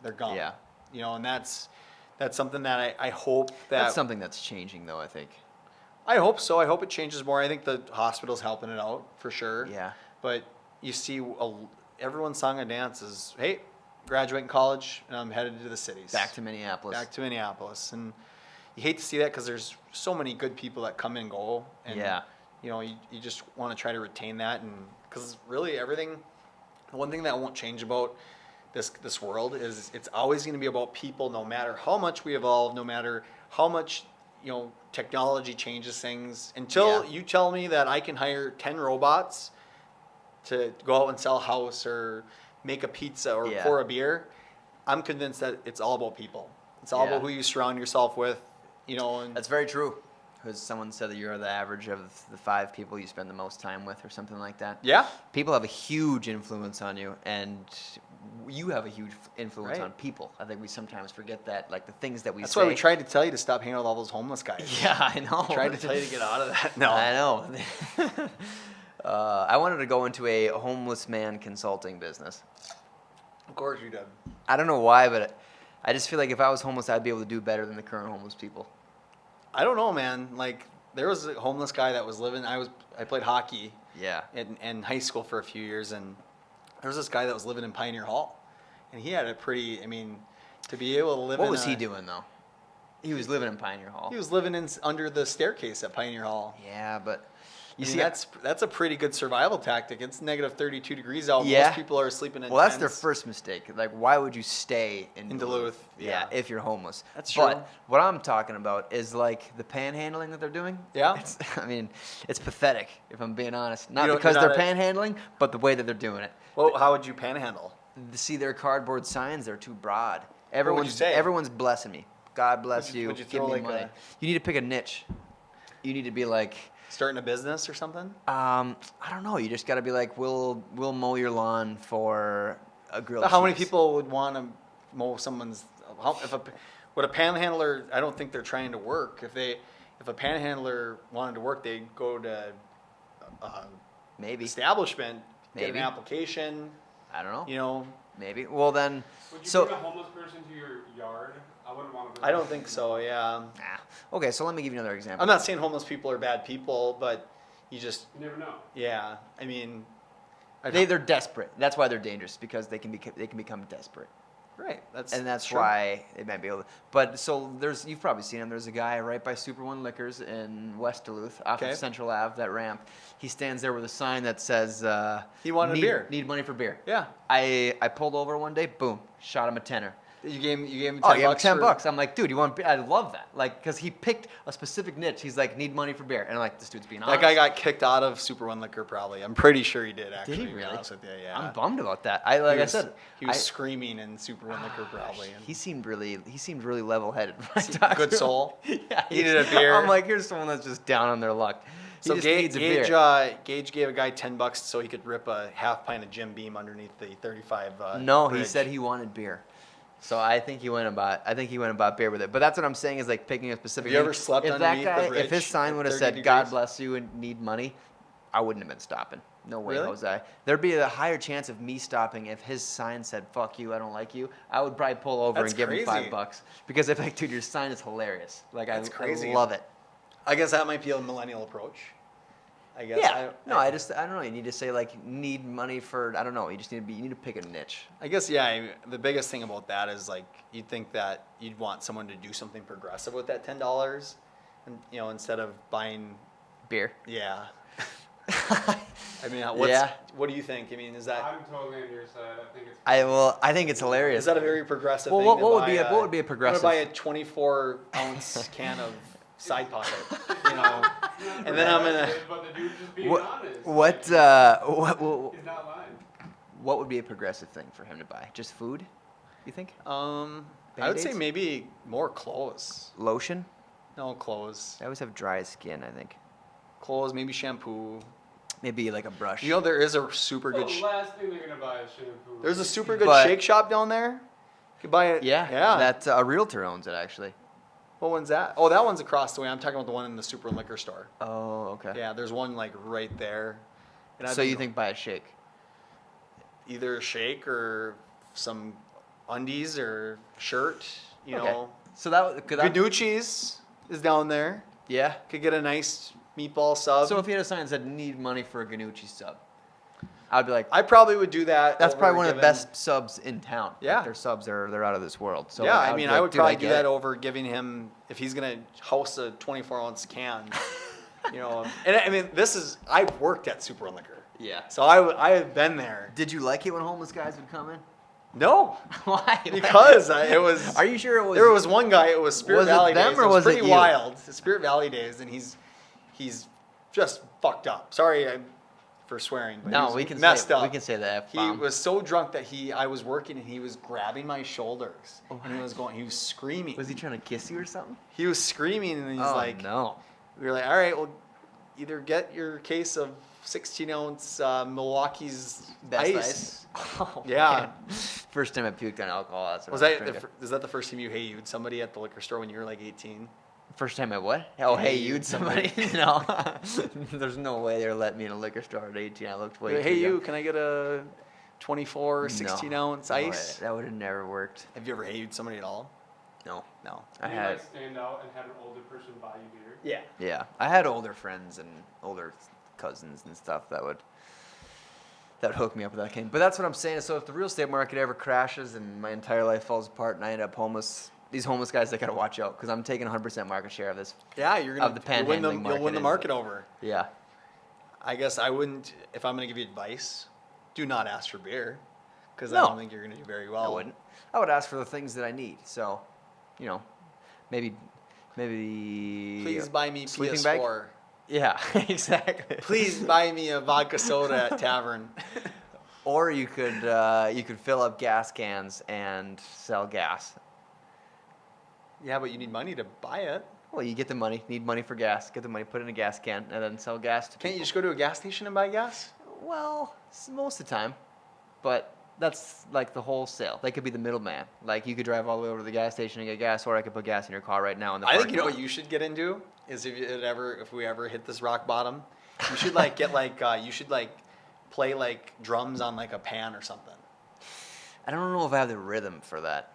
They're gone. Yeah. You know, and that's something that I hope that That's something that's changing though. I think. I hope so. I hope it changes more. I think the hospital's helping it out for sure. Yeah. But you see, everyone's song and dance is, hey, graduating college, and I'm headed to the cities. Back to Minneapolis. Back to Minneapolis, and you hate to see that because there's so many good people that come and go, and Yeah. you know you just want to try to retain that, and because really everything, the one thing that won't change about this world is it's always going to be about people, no matter how much we evolve, no matter how much technology changes things. Until Yeah. you tell me that I can hire 10 robots to go out and sell a house or make a pizza or Yeah. pour a beer, I'm convinced that it's all about people. It's all Yeah. about who you surround yourself with, and That's very true. Because someone said that you're the average of the 5 people you spend the most time with, or something like that. yeah, People have a huge influence on you, and you have a huge influence Right. on people. I think we sometimes forget that, like the things that we that's say. why we tried to tell you to stop hanging out with all those homeless guys. Yeah, I know. Tried to tell you to get out of that. No, I know. I wanted to go into a homeless man consulting business. of course you did. I don't know why, but I just feel like if I was homeless, I'd be able to do better than the current homeless people. I don't know, man. Like there was a homeless guy that was living. I played hockey Yeah. in high school for a few years, and there was this guy that was living in Pioneer Hall, and he had a pretty. I mean, to be able to live. What in was he a- doing though? He was living in Pioneer Hall. He was living under the staircase at Pioneer Hall. Yeah, but you I mean, see, that's a pretty good survival tactic. It's negative 32 degrees out. Yeah. Most people are sleeping in well, that's their tents. first mistake. Like, why would you stay In Duluth, Yeah, yeah. if you're homeless. That's But true. what I'm talking about is like the panhandling that they're doing. Yeah. I mean, it's pathetic if I'm being honest. Not don't- because you're they're not panhandling, but the way that they're doing it. Well, how would you panhandle? See their cardboard signs; they're too broad. would you Everyone's say? everyone's blessing me. God bless Would you- you. would you Give throw me like money. a- You need to pick a niche. You need to be like, Starting a business or something? I don't know. You just got to be like, we'll mow your lawn for a grilled How many cheese. people would want to mow someone's? Would a panhandler? I don't think they're trying to work. If a panhandler wanted to work, they'd go to Maybe. establishment, get Maybe. an application. I don't know. You know, Maybe. Well then, Would you so bring a homeless person to your yard? I wouldn't want to. I don't think so. Yeah, okay. So let me give you another example. I'm not saying homeless people are bad people, but you just You never know. yeah. I mean, They're desperate. That's why they're dangerous, because they can become desperate, right. That's true. why they might be able to. But so you've probably seen him. There's a guy right by Super One Liquors in West Duluth, off Okay. of Central Ave, that ramp. He stands there with a sign that says, He wanted a need, beer. Need money for beer. Yeah. I pulled over one day. Boom, shot him a tenner. You gave him 10 Oh, I gave him bucks 10 for- bucks. I'm like, dude, you want beer? I love that. Like, because he picked a specific niche. He's like, need money for beer. And I'm like, this dude's being honest. That guy got kicked out of Super One Liquor probably. I'm pretty sure he did actually. Did he to be really? honest with you, yeah. I'm bummed about that. I said, he was screaming in Super One Liquor probably. And he seemed really level-headed. good soul. Yeah, Needed a beer. I'm like, here's someone that's just down on their luck. He So just needs a beer. Gage gave a guy 10 bucks so he could rip a half pint of Jim Beam underneath the 35. No, he bridge. said he wanted beer. So I think he went about beer with it. But that's what I'm saying is like picking a specific. Have you ever slept if underneath that guy, the bridge if his sign at would have 30 said degrees? "God bless you" and need money, I wouldn't have been stopping. No way, Really? Jose. There'd be a higher chance of me stopping if his sign said "fuck you, I don't like you." I would probably pull over That's and give him crazy. $5 because if like, dude, your sign is hilarious. Like That's I crazy. love it. I guess that might be a millennial approach. I guess. Yeah. I don't know. You need to say like need money for. I don't know. You just need to pick a niche. I guess, yeah, the biggest thing about that is like you'd think that you'd want someone to do something progressive with that $10, and instead of buying, Beer. yeah. I mean, Yeah. what do you think? I mean, is that I'm totally on your side. I think it's. I think it's hilarious. is that a very progressive Well, thing? what to would buy be a- what would be a I'm progressive- gonna buy a 24-ounce can of side pocket, and then I'm gonna. But the dude just being What honest. what Like, he's not lying. what would be a progressive thing for him to buy? Just food? You think? I would say Band-Aids? maybe more clothes. Lotion? No clothes. I always have dry skin. I think Clothes, maybe shampoo. maybe like a brush. There is a super Well, good. the last thing they're gonna buy is shampoo. There's a super good But- shake shop down there. You could buy it. yeah. Yeah. That a realtor owns it actually. What one's that? Oh, that one's across the way. I'm talking about the one in the Super Liquor store. Oh, okay. Yeah, there's one like right there. And I've So been you think buy a shake? either a shake or some undies or shirt? Okay. So that could that, Ganucci's is down there. yeah. Could get a nice meatball sub. So if he had a sign that said need money for a Ganucci sub, I'd be like, I probably would do that. that's over probably one of the giving- best subs in town. Like, Yeah. their subs they're out of this world. So yeah, like, I would mean, be I like, would dude, probably get do that it. over giving him if he's gonna house a 24-ounce can. And I mean, I've worked at Super Liquor, Yeah. so I have been there. Did you like it when homeless guys would come in? No, Why? because it was. Are you sure it was? There was one guy. It was Spirit Was it Valley them days. or It was it pretty you? wild. The Spirit Valley days, and he's just fucked up. Sorry for swearing, but he No, was we can messed say up. we can say the F He bomb. was so drunk that I was working and he was grabbing my shoulders and he was screaming. Was he trying to kiss you or something? He was screaming and he's like, no. we were like, all right, well, either get your case of 16-ounce Milwaukee's Best ice. Oh, Yeah. man. First time I puked on alcohol. That's what Was I was that drinking. is that the first time you hey you'd somebody at the liquor store when you were like 18? First time I what? Oh, hey, Hey, you'd somebody? No. There's no way they're letting me in a liquor store at 18. I looked way Hey too you, young. can I get a 24 No. 16-ounce No way. ice? That would have never worked. Have you ever hey you'd somebody at all? No. No. I Can you, had, like, stand out and have an older person buy you beer? Yeah. yeah, I had older friends and older cousins and stuff that would hook me up with that game. But that's what I'm saying. So if the real estate market ever crashes and my entire life falls apart and I end up homeless, these homeless guys, they gotta watch out because I'm taking 100% market share of this. Yeah, you're gonna Of the you'll win panhandling you'll win the market market over. Yeah. I guess I wouldn't if I'm gonna give you advice. Do not ask for beer, because I No. don't think you're gonna do very well. I wouldn't. I would ask for the things that I need. So, maybe. Please buy me sleeping PS4. bag? Yeah, exactly. Please buy me a vodka soda at tavern. Or you could fill up gas cans and sell gas. Yeah, but you need money to buy it. Well, you get the money, need money for gas, get the money, put it in a gas can, and then sell gas to Can't you people. just go to a gas station and buy gas? Well, most of the time, but that's like the wholesale. They could be the middleman. Like you could drive all the way over to the gas station and get gas, or I could put gas in your car right now in the I think parking you know lot. what you should get into is if we ever hit this rock bottom, you should you should play like drums on like a pan or something. I don't know if I have the rhythm for that.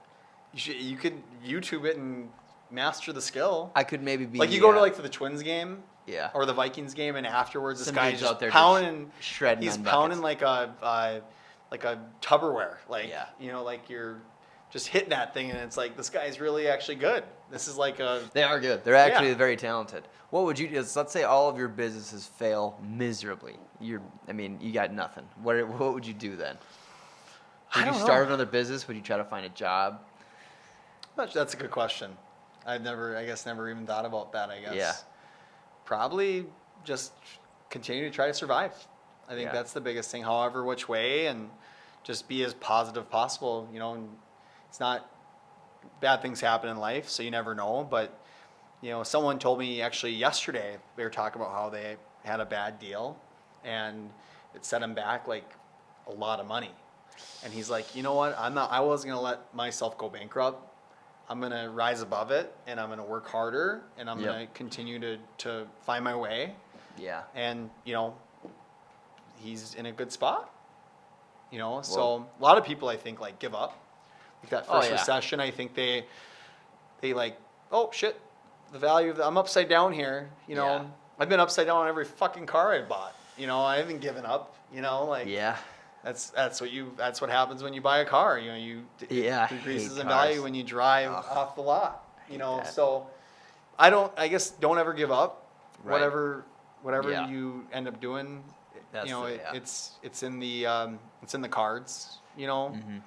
You could YouTube it and master the skill. I could maybe be Like you go to the Twins game yeah. or the Vikings game, and afterwards this Some guy's dude's just out there pounding, just shredding he's on pounding buckets. like a Tupperware, Yeah. like you're just hitting that thing, and it's like this guy's really actually good. This is like a They are good. They're actually Yeah. very talented. What would you do? Let's say all of your businesses fail miserably. You got nothing. What would you do then? I Would you don't start know. another business? Would you try to find a job? That's a good question. I guess never even thought about that, I guess. Yeah. Probably just continue to try to survive. I think Yeah. that's the biggest thing, however which way, and just be as positive possible, you know, and it's not, bad things happen in life, so you never know, but, you know, someone told me actually yesterday, they were talking about how they had a bad deal, and it set them back like a lot of money. And he's like, you know what, I wasn't gonna let myself go bankrupt. I'm gonna rise above it, and I'm gonna work harder, and I'm Yep. gonna continue to find my way. Yeah. And you know, he's in a good spot. You know, so Well- a lot of people I think like give up. Like that Oh, first yeah. recession, I think they like, oh shit, the value of I'm upside down here. You know, Yeah. I've been upside down on every fucking car I bought. You know, I haven't given up. You know, like Yeah. that's what happens when you buy a car. You know, Yeah, I it decreases hate in cars. value when you drive Ugh. off the lot. Hate You know, that. so I guess don't ever give up. Right. Whatever Yeah. you end up doing, That's you know, yeah. it's in the cards. You know, Mhm.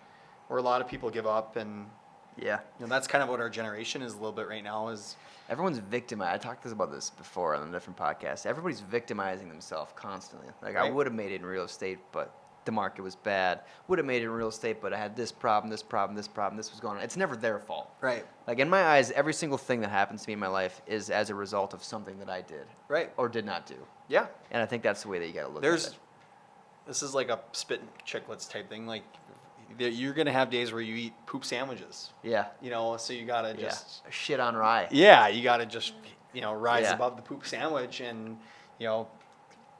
where a lot of people give up, and Yeah. you know that's kind of what our generation is a little bit right now. Is Everyone's victimized. I talked about this before on a different podcast. Everybody's victimizing themselves constantly. Like, I Right. would have made it in real estate, but the market was bad. Would have made it in real estate, but I had this problem, this problem, this problem, this was going on. It's never their fault. right, Like, in my eyes, every single thing that happens to me in my life is as a result of something that I did right, or did not do. yeah. And I think that's the way that you got to look There's at it. this is like a spit and chicklets type thing. Like you're gonna have days where you eat poop sandwiches. Yeah. You know, so you gotta Yeah. just Shit on rye. yeah, you gotta just rise Yeah. above the poop sandwich and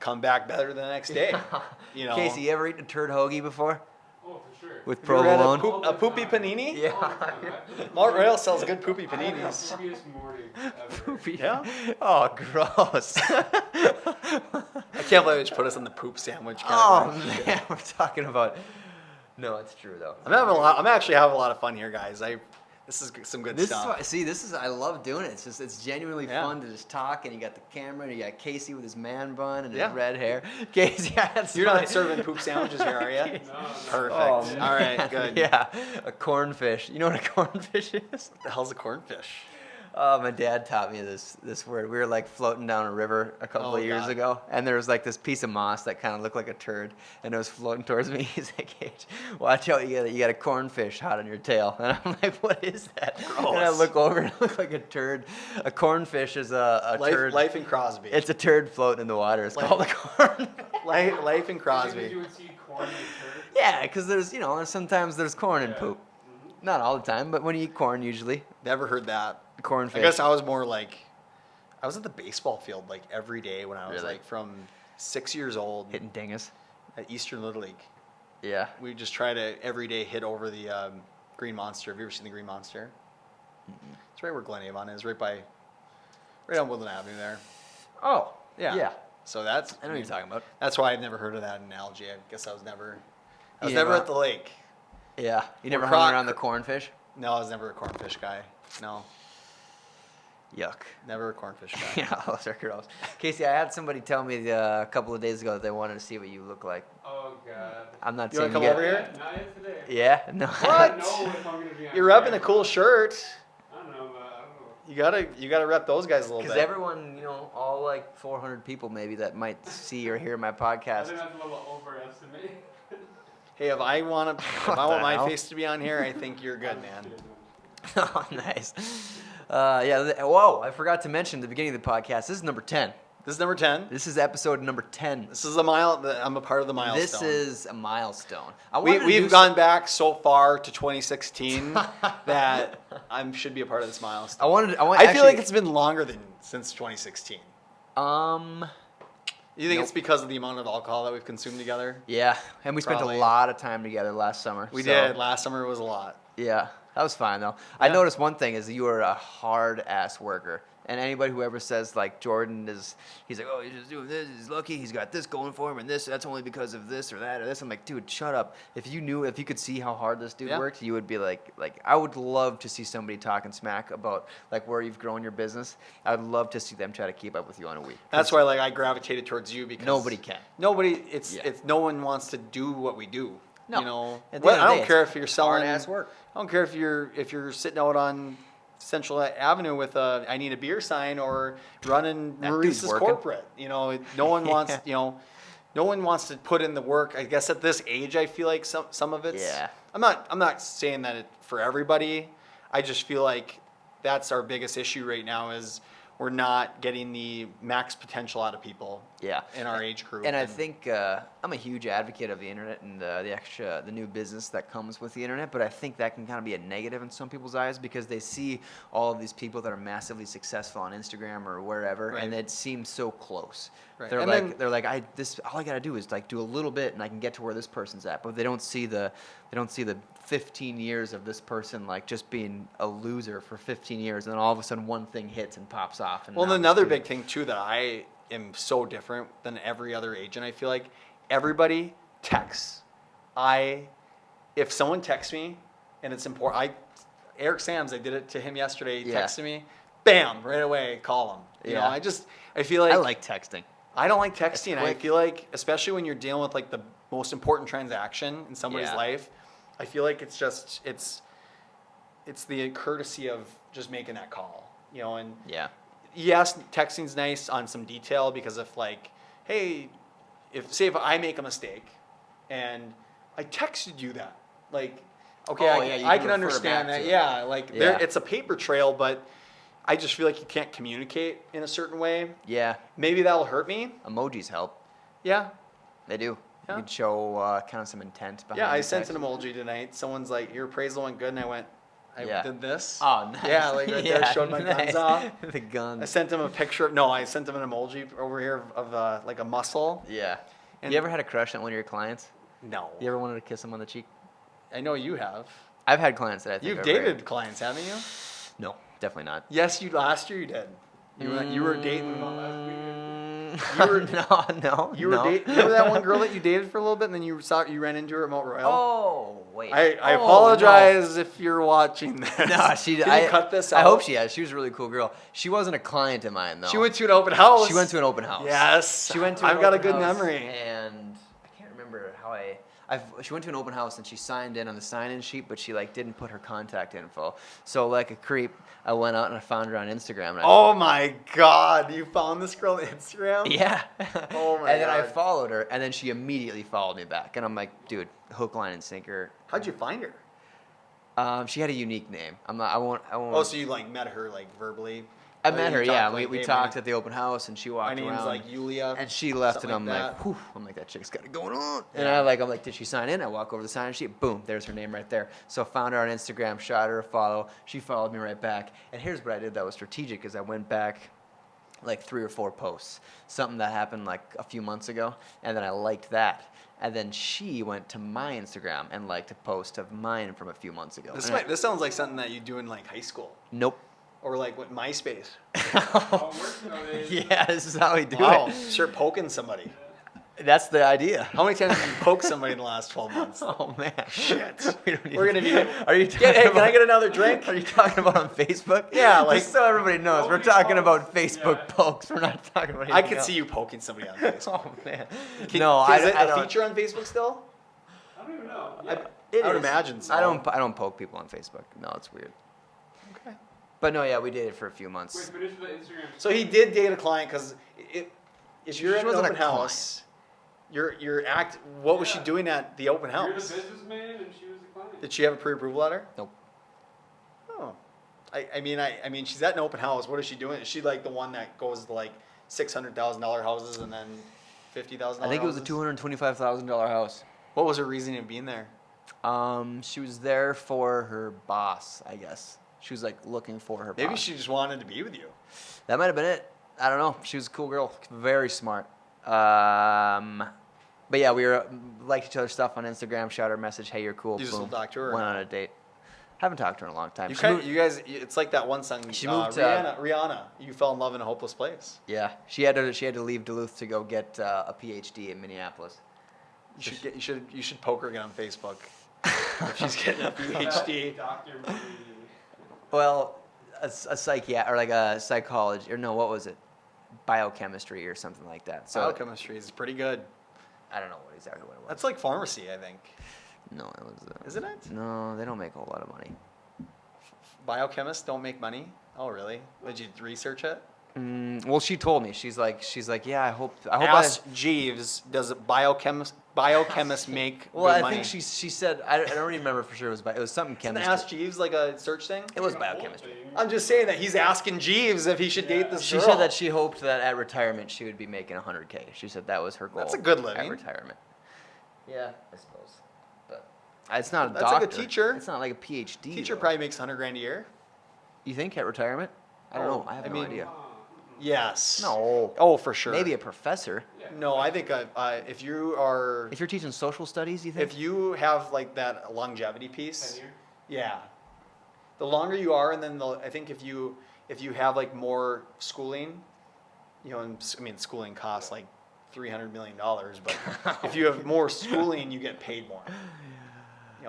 come back better the next day. You know, Casey, you ever eaten a turd hoagie before? Oh, for sure. With Have you ever had provolone? a poopy panini? Yeah. All the time. Malt Rail sells good poopy I had the paninis. poopiest morning ever. Poopy. Yeah? Oh, gross. I can't believe they just put us in the poop sandwich Oh category. man, we're talking about. No, it's true though. I'm actually having a lot of fun here, guys. This is some good This stuff. is why, see, I love doing it. It's genuinely Yeah. fun to just talk, and you got the camera, and you got Casey with his man bun and Yeah. his red hair. Casey, I had You're not somebody- serving poop sandwiches here, are you? No, no. Perfect. Oh, All right, man. good. Yeah, a cornfish. You know what a cornfish is? What the hell's a cornfish? Oh, my dad taught me this word. We were like floating down a river a couple Oh, of years God. ago, and there was like this piece of moss that kind of looked like a turd, and it was floating towards me. He's like, "Hey, watch out! You got a cornfish hot on your tail." And I'm like, "What is that?" And I Gross. look over, and it looked like a turd. A cornfish is a turd. Life in Crosby. It's a turd floating in the water. It's Life- called a corn. Life in Because Crosby. you would see corn and turd. Yeah, because there's sometimes there's corn in Yeah. poop. Mhm. Not all the time, but when you eat corn, usually Never heard that. cornfish. I guess I was more like, I was at the baseball field like every day when I was Really? like from 6 years old hitting dingus. at Eastern Little League. Yeah. We just try to every day hit over the Green Monster. Have you ever seen the Green Monster? It's right where Glen Avon is, right on Woodland Avenue there. Oh. Yeah. Yeah. So that's I know what you're talking about. That's why I've never heard of that analogy. I guess I was never You never- at the lake. Yeah. You never croc- hung around the cornfish? No, I was never a cornfish guy. No, Yuck. never a cornfish guy. Yeah, those are gross. Casey, I had somebody tell me a couple of days ago that they wanted to see what you look like. Oh, God. I'm not You saying wanna you come get- over here? Not yet today. Yeah? No. What? I don't know if I'm gonna be on You're repping camera. a cool shirt. I don't know, but I don't know. You gotta rep those guys a little Because bit. everyone, all like 400 people maybe that might see or hear my I podcast. think that's a little overestimated. Hey, if I want What the my hell? face to be on here, I think you're good, man. Oh, nice. Whoa, I forgot to mention at the beginning of the podcast, this is number 10. This is number 10. This is episode number 10. This is I'm a part of the milestone. This is a milestone. We've gone back so far to 2016 that I should be a part of this milestone. I feel like it's been longer than since 2016. You think Nope. it's because of the amount of alcohol that we've consumed together? Yeah, and we spent Probably. a lot of time together last summer. We so- did. Last summer was a lot. Yeah, that was fine though. I Yeah. noticed one thing is that you are a hard ass worker. And anybody who ever says like Jordan he's like, oh, he's just doing this, he's lucky, he's got this going for him, and that's only because of this or that or this. I'm like, dude, shut up. If you could see how hard this dude Yeah. worked, you would be like I would love to see somebody talking smack about like where you've grown your business. I would love to see them try to keep up with you on a week. That's why I gravitated towards you because Nobody can. Nobody. Yeah. It's no one wants to do what we do. No. You know, At the end of the I day, don't care it's if you're selling. hard-ass work. I don't care if you're sitting out on Central Avenue with a I need a beer sign or running That dude's Maurice's working. corporate. You know, no one wants. Yeah. You know, no one wants to put in the work. I guess at this age, I feel like some of it's. Yeah. I'm not saying that for everybody. I just feel like that's our biggest issue right now is we're not getting the max potential out of people. Yeah. In our age group. And I think I'm a huge advocate of the internet and the new business that comes with the internet, but I think that can kind of be a negative in some people's eyes because they see all of these people that are massively successful on Instagram or wherever, Right. and it seems so close. Right. They're And like, then- they're like, all I gotta do is like do a little bit, and I can get to where this person's at. But they don't see the 15 years of this person like just being a loser for 15 years, and then all of a sudden one thing hits and pops off. And Well, now and this another dude- big thing too that I am so different than every other agent. I feel like everybody texts. If someone texts me and it's important, Eric Sams, I did it to him yesterday. He Yeah. texted me, bam, right away, call him. You know, Yeah. I feel like I like texting. I don't like texting. I quick. feel like, especially when you're dealing with like the most important transaction in somebody's Yeah. life, I feel like it's the courtesy of just making that call. You know, and Yeah. yes, texting's nice on some detail because if like, hey, if I make a mistake and I texted you that, like, okay, Oh, yeah, you I can can refer understand back that. to it. Yeah, like Yeah. it's a paper trail, but I just feel like you can't communicate in a certain way. Yeah. Maybe that'll hurt me. Emojis help. Yeah. They do. Yeah. You can show kind of some intent behind Yeah, I the sent text. an emoji tonight. Someone's like, your appraisal went good, and I went, I Yeah. did this. Oh, nice. Yeah, like right there, showed my guns off. The guns. I sent him a picture. I sent him an emoji over here of like a muscle. Yeah. And- You ever had a crush on one of your clients? No. You ever wanted to kiss them on the cheek? I know you have. I've had clients that I think You've are dated clients, haven't you? No, definitely not. Yes, last year you did. You were dating. You were- no. You were dating. Remember that one girl that you dated for a little bit, and then you ran into her at Mount Royal. Oh wait. I Oh, apologize if you're watching this. No, no she. Can you cut this out? I hope she has. She was a really cool girl. She wasn't a client of mine though. She went to an open house. She went to an open house. Yes. She went to. An I've got a open good house, memory. And I can't remember how she went to an open house and she signed in on the sign-in sheet, but she like didn't put her contact info. So like a creep, I went out and I found her on Instagram. And Oh my God! You found this girl on Instagram? Yeah. Oh my And then I God. followed her, and then she immediately followed me back, and I'm like, dude, hook, line, and sinker. How'd you find her? She had a unique name. I won't. Oh, so you like met her like verbally? I Or met you her, talked, yeah. like, We hey, talked my- at the open house, and she walked My name's around. like Yulia. And she left, something and like that. I'm like, that chick's got it going on. And Yeah. I'm like, did she sign in? I walk over to the sign-in sheet, boom, there's her name right there. So found her on Instagram, shot her a follow. She followed me right back. And here's what I did that was strategic, is I went back like 3 or 4 posts, something that happened like a few months ago, and then I liked that. And then she went to my Instagram and liked a post of mine from a few months ago. This And I- this sounds like something that you do in like high school Nope. or like what MySpace. Oh, it works nowadays. Yeah, this is how we do Wow, it. sure, poking somebody. That's the idea. How many times have you poked somebody in the last 12 months? Oh man. Shit. We don't need We're gonna to- be. Are you talking Hey, can about, I get another drink? Are you talking about on Facebook? Yeah, like- Just so everybody knows, we're Only talking pokes. about Facebook Yeah. pokes. We're not talking about. I anything could else. see you poking somebody on Facebook. Oh man. Can- No, is it I a don't. feature on Facebook still? I don't even know. I- Yeah. It I would is. imagine so. I don't poke people on Facebook. No, it's weird. Okay. But no, yeah, we dated for a few months. Wait, finish the Instagram. So he did date a client because if you're She at an wasn't a open house, what was she doing at the open You're the house? businessman and she was the client. Did she have a pre-approval letter? Nope. Oh, I mean, she's at an open house. What is she doing? Is she like the one that goes to like $600,000 houses and then $50,000? I think it was a $225,000 house. What was her reasoning of being there? She was there for her boss, I guess. She was like looking for her Maybe boss. she just wanted to be with you. That might have been it. I don't know. She was a cool girl, very smart. But yeah, we were liked each other's stuff on Instagram. Shot her a message, "Hey, you're cool." You just Boom. talked to her or Went no? on a date. Haven't talked to her in a long time. You She kind moved- you guys, it's like that one song. She moved to- Rihanna. You fell in love in a hopeless place. yeah, she had to leave Duluth to go get a PhD in Minneapolis. You should poke her again on Facebook. If she's getting a PhD. Dr. B. Well, a psychiatrist or like a psychology or no, what was it? Biochemistry or something like that. So Biochemistry is pretty good. I don't know exactly what it was. That's like pharmacy, I think. No, it was. Isn't it? No, they don't make a whole lot of money. Biochemists don't make money? Oh, really? Did you research it? Well, she told me. She's like, yeah. I hope. Ask Jeeves, does a biochemist make Well, good I money? think she said. I don't really remember for sure. It was something Isn't chemistry. Ask Jeeves like a search thing? It was biochemistry. I'm just saying that he's asking Jeeves if he should date this She girl. said that she hoped that at retirement she would be making $100K. She said that was her goal. That's a good at living. retirement. Yeah, I suppose. But it's not a That's like doctor. a teacher. It's not like a PhD. Teacher though. probably makes $100,000 a year. You think at retirement? I don't know. I have I no mean- idea. Yes. No. Oh, for sure. Maybe a professor. No, I think if you are, If you're teaching social studies, you think? if you have like that longevity piece, Tenure? yeah, the longer you are, and then I think if you have like more schooling, and, I mean schooling costs like $300 million, but if you have more schooling, you get paid more.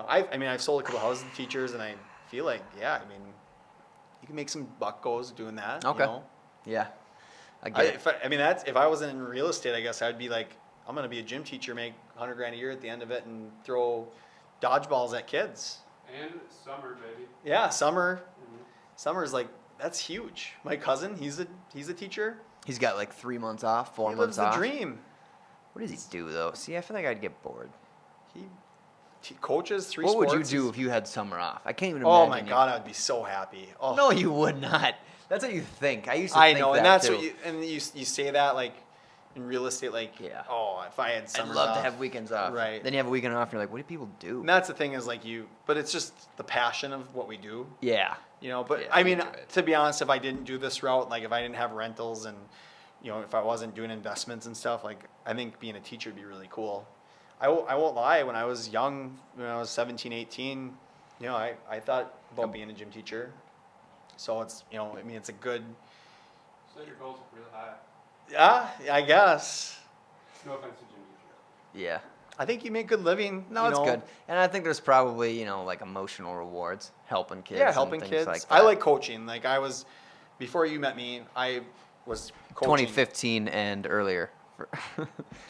I've sold a couple houses to teachers, and I feel like you can make some buckos doing that. Okay. Yeah. I get it. If I wasn't in real estate, I guess I'd be like, I'm gonna be a gym teacher, make $100,000 a year at the end of it, and throw dodgeballs at kids. And summer, baby. Yeah, summer's like that's huge. My cousin, he's a teacher. He's got like 3 months off, 4 He months lives the off. dream. What does he do though? See, I feel like I'd get bored. He coaches 3 What sports. would you do if you had summer off? I can't even Oh imagine. my God, I'd be so happy. Oh. No, you would not. That's what you think. I used to I think know, that and that's too. what you say that like in real estate, like Yeah. oh, if I had I'd summers love off. to have weekends off. Right. Then you have a weekend off and you're like, what do people do? And that's the thing is like but it's just the passion of what we do. Yeah. But Yeah, I you mean, enjoy it. to be honest, if I didn't do this route, like if I didn't have rentals and, if I wasn't doing investments and stuff, like I think being a teacher would be really cool. I won't lie, when I was young, when I was 17, 18, I thought about being a gym teacher. So it's, it's a good, So your goals are really high. yeah, I guess. No offense to gym teacher. Yeah. I think you make good living. No, it's good. And I think there's probably, like emotional rewards, helping kids. Yeah, and helping things kids. Like I that. like coaching. Like before you met me, I was coaching. 2015 and earlier.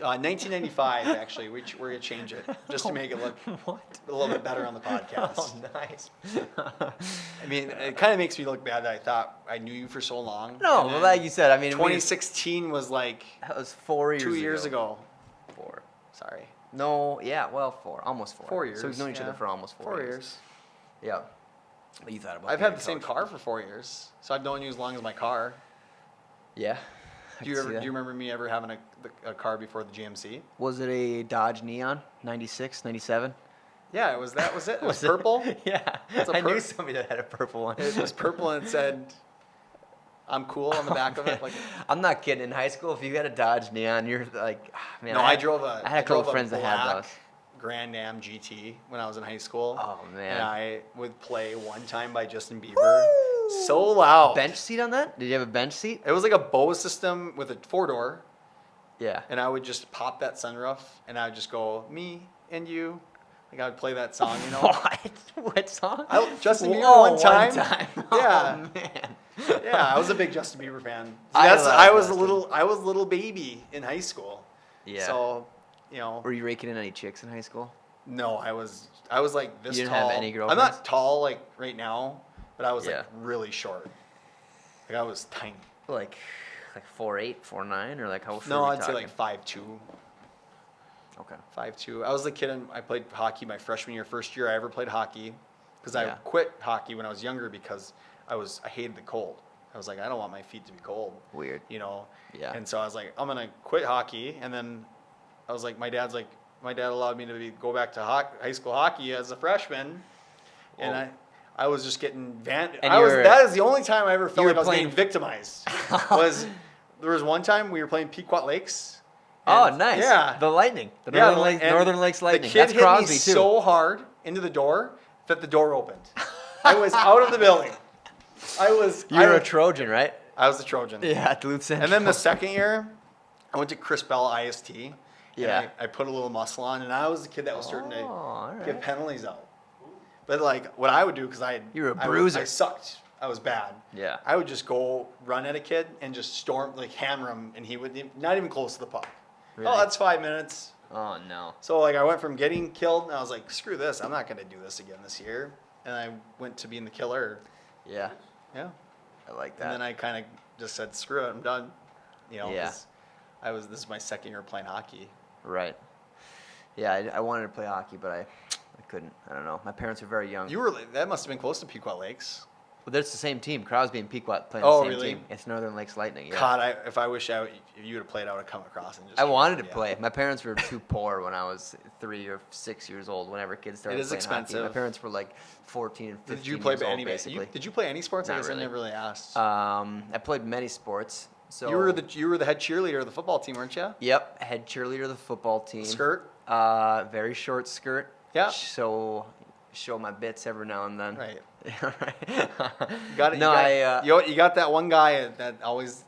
1995, actually. We're going to change it just to make it look What? a little bit better on the podcast. Oh, nice. I mean, it kind of makes me look bad that I thought I knew you for so long. No, And well, then like you said, I mean, 2016 was like that was 4 years 2 years ago. 4. Sorry. No, yeah, well, 4. Almost 4. 4 years. So we've known each other yeah. for almost 4 4 years. years. Yeah. What you thought about I've being had a the same coach? car for 4 years, so I've known you as long as my car. Yeah. Do you remember me ever having a car before the GMC? Was it a Dodge Neon? 96, 97? Yeah, that was it. It was purple. Yeah. It's a I knew pur- somebody that had a purple one. It was purple and it said, "I'm cool" on the back of it. Like, I'm not kidding. In high school, if you had a Dodge Neon, you're like, man. no, I had a couple friends that had black those. Grand Am GT when I was in high school. Oh man. And I would play One Time by Justin Bieber. So loud. Bench seat on that? Did you have a bench seat? It was like a Bose system with a 4-door, Yeah. and I would just pop that sunroof, and I would just go, me and you. Like I would play that song, What? What song? Justin Bieber Whoa, One Time. Oh, Yeah. man. Yeah, I was a big Justin Bieber fan. I love I was Justin. a little baby in high school. Yeah. So, Were you raking in any chicks in high school? no, I was like this You didn't tall. have any I'm girlfriends? not tall like right now, but I was Yeah. like really short. Like I was tiny. Like 4'8", 4'9", or like how short No, are we I'd say talking? like 5'2". Okay. 5'2". I was the kid, and I played hockey my freshman year, first year I ever played hockey, because I Yeah. quit hockey when I was younger because I hated the cold. I was like, I don't want my feet to be cold. Weird. Yeah. And so I was like, I'm gonna quit hockey, and then I was like, my dad allowed me to go back to high school hockey as a freshman, and Whoa. I was just getting And that is the only time I ever felt were like I was playing- getting victimized. There was one time we were playing Pequot Lakes. Oh, and- nice. Yeah. The Lightning. The Yeah, Northern Lakes The Lightning. kid That's hit Crosby, me too. so hard into the door that the door opened. I was out of the building. You're a Trojan, right? I was the Trojan. Yeah, Duluth Central. And then the second year, I went to Chris Bell IST. Yeah. And I put a little muscle on, and I was the kid that was starting to all right. give penalties out. But like what I would do, because You were a bruiser. I sucked. I was bad. Yeah. I would just go run at a kid and just hammer him, and he would not even close to the puck. Really? Oh, that's 5 minutes. Oh no. So like I went from getting killed, and I was like, screw this, I'm not gonna do this again this year. And I went to being the killer. Yeah, Yeah. I like that. And then I kind of just said, screw it, I'm done. You know, Yeah. 'cause this is my second year playing hockey. Right. Yeah, I wanted to play hockey, but I couldn't. I don't know. My parents were very young. That must have been close to Pequot Lakes. Well, that's the same team. Crosby and Pequot playing Oh, the same really? team. It's Northern Lakes Lightning. Yeah. God, if you would have played, I would have come across and just. I wanted to yeah. play. My parents were too poor when I was 3 or 6 years old. Whenever kids started It is playing expensive. hockey, my parents were like 14 and 15 Did you play years old, any? basically. Did you play any sports? I Not guess really. I never really asked. I played many sports. So you were the head cheerleader of the football team, weren't you? Yep, head cheerleader of the football team. Skirt. Very short skirt. Yeah. Show my bits every now and then. Right. Right. Got it. No, you got that one guy that always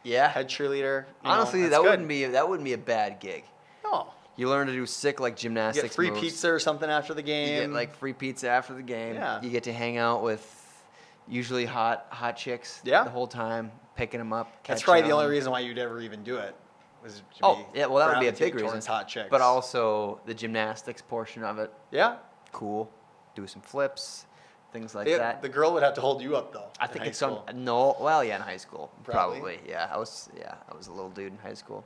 yeah. head cheerleader. Honestly, that wouldn't be a bad gig. No. You learn to do sick like You gymnastics get free moves. pizza or something after the You game. get like free pizza after the game. Yeah. You get to hang out with usually hot chicks. Yeah. The whole time, picking them up. That's catching probably the only them. reason why you'd ever even do it. Was to Oh yeah, well that would be a gravitate big reason. towards hot chicks. But also the gymnastics portion of it, Yeah. cool. Do some flips, things like The that. girl would have to hold you up though. I in think high it's school. in high school, Probably. probably. Yeah, I was a little dude in high school.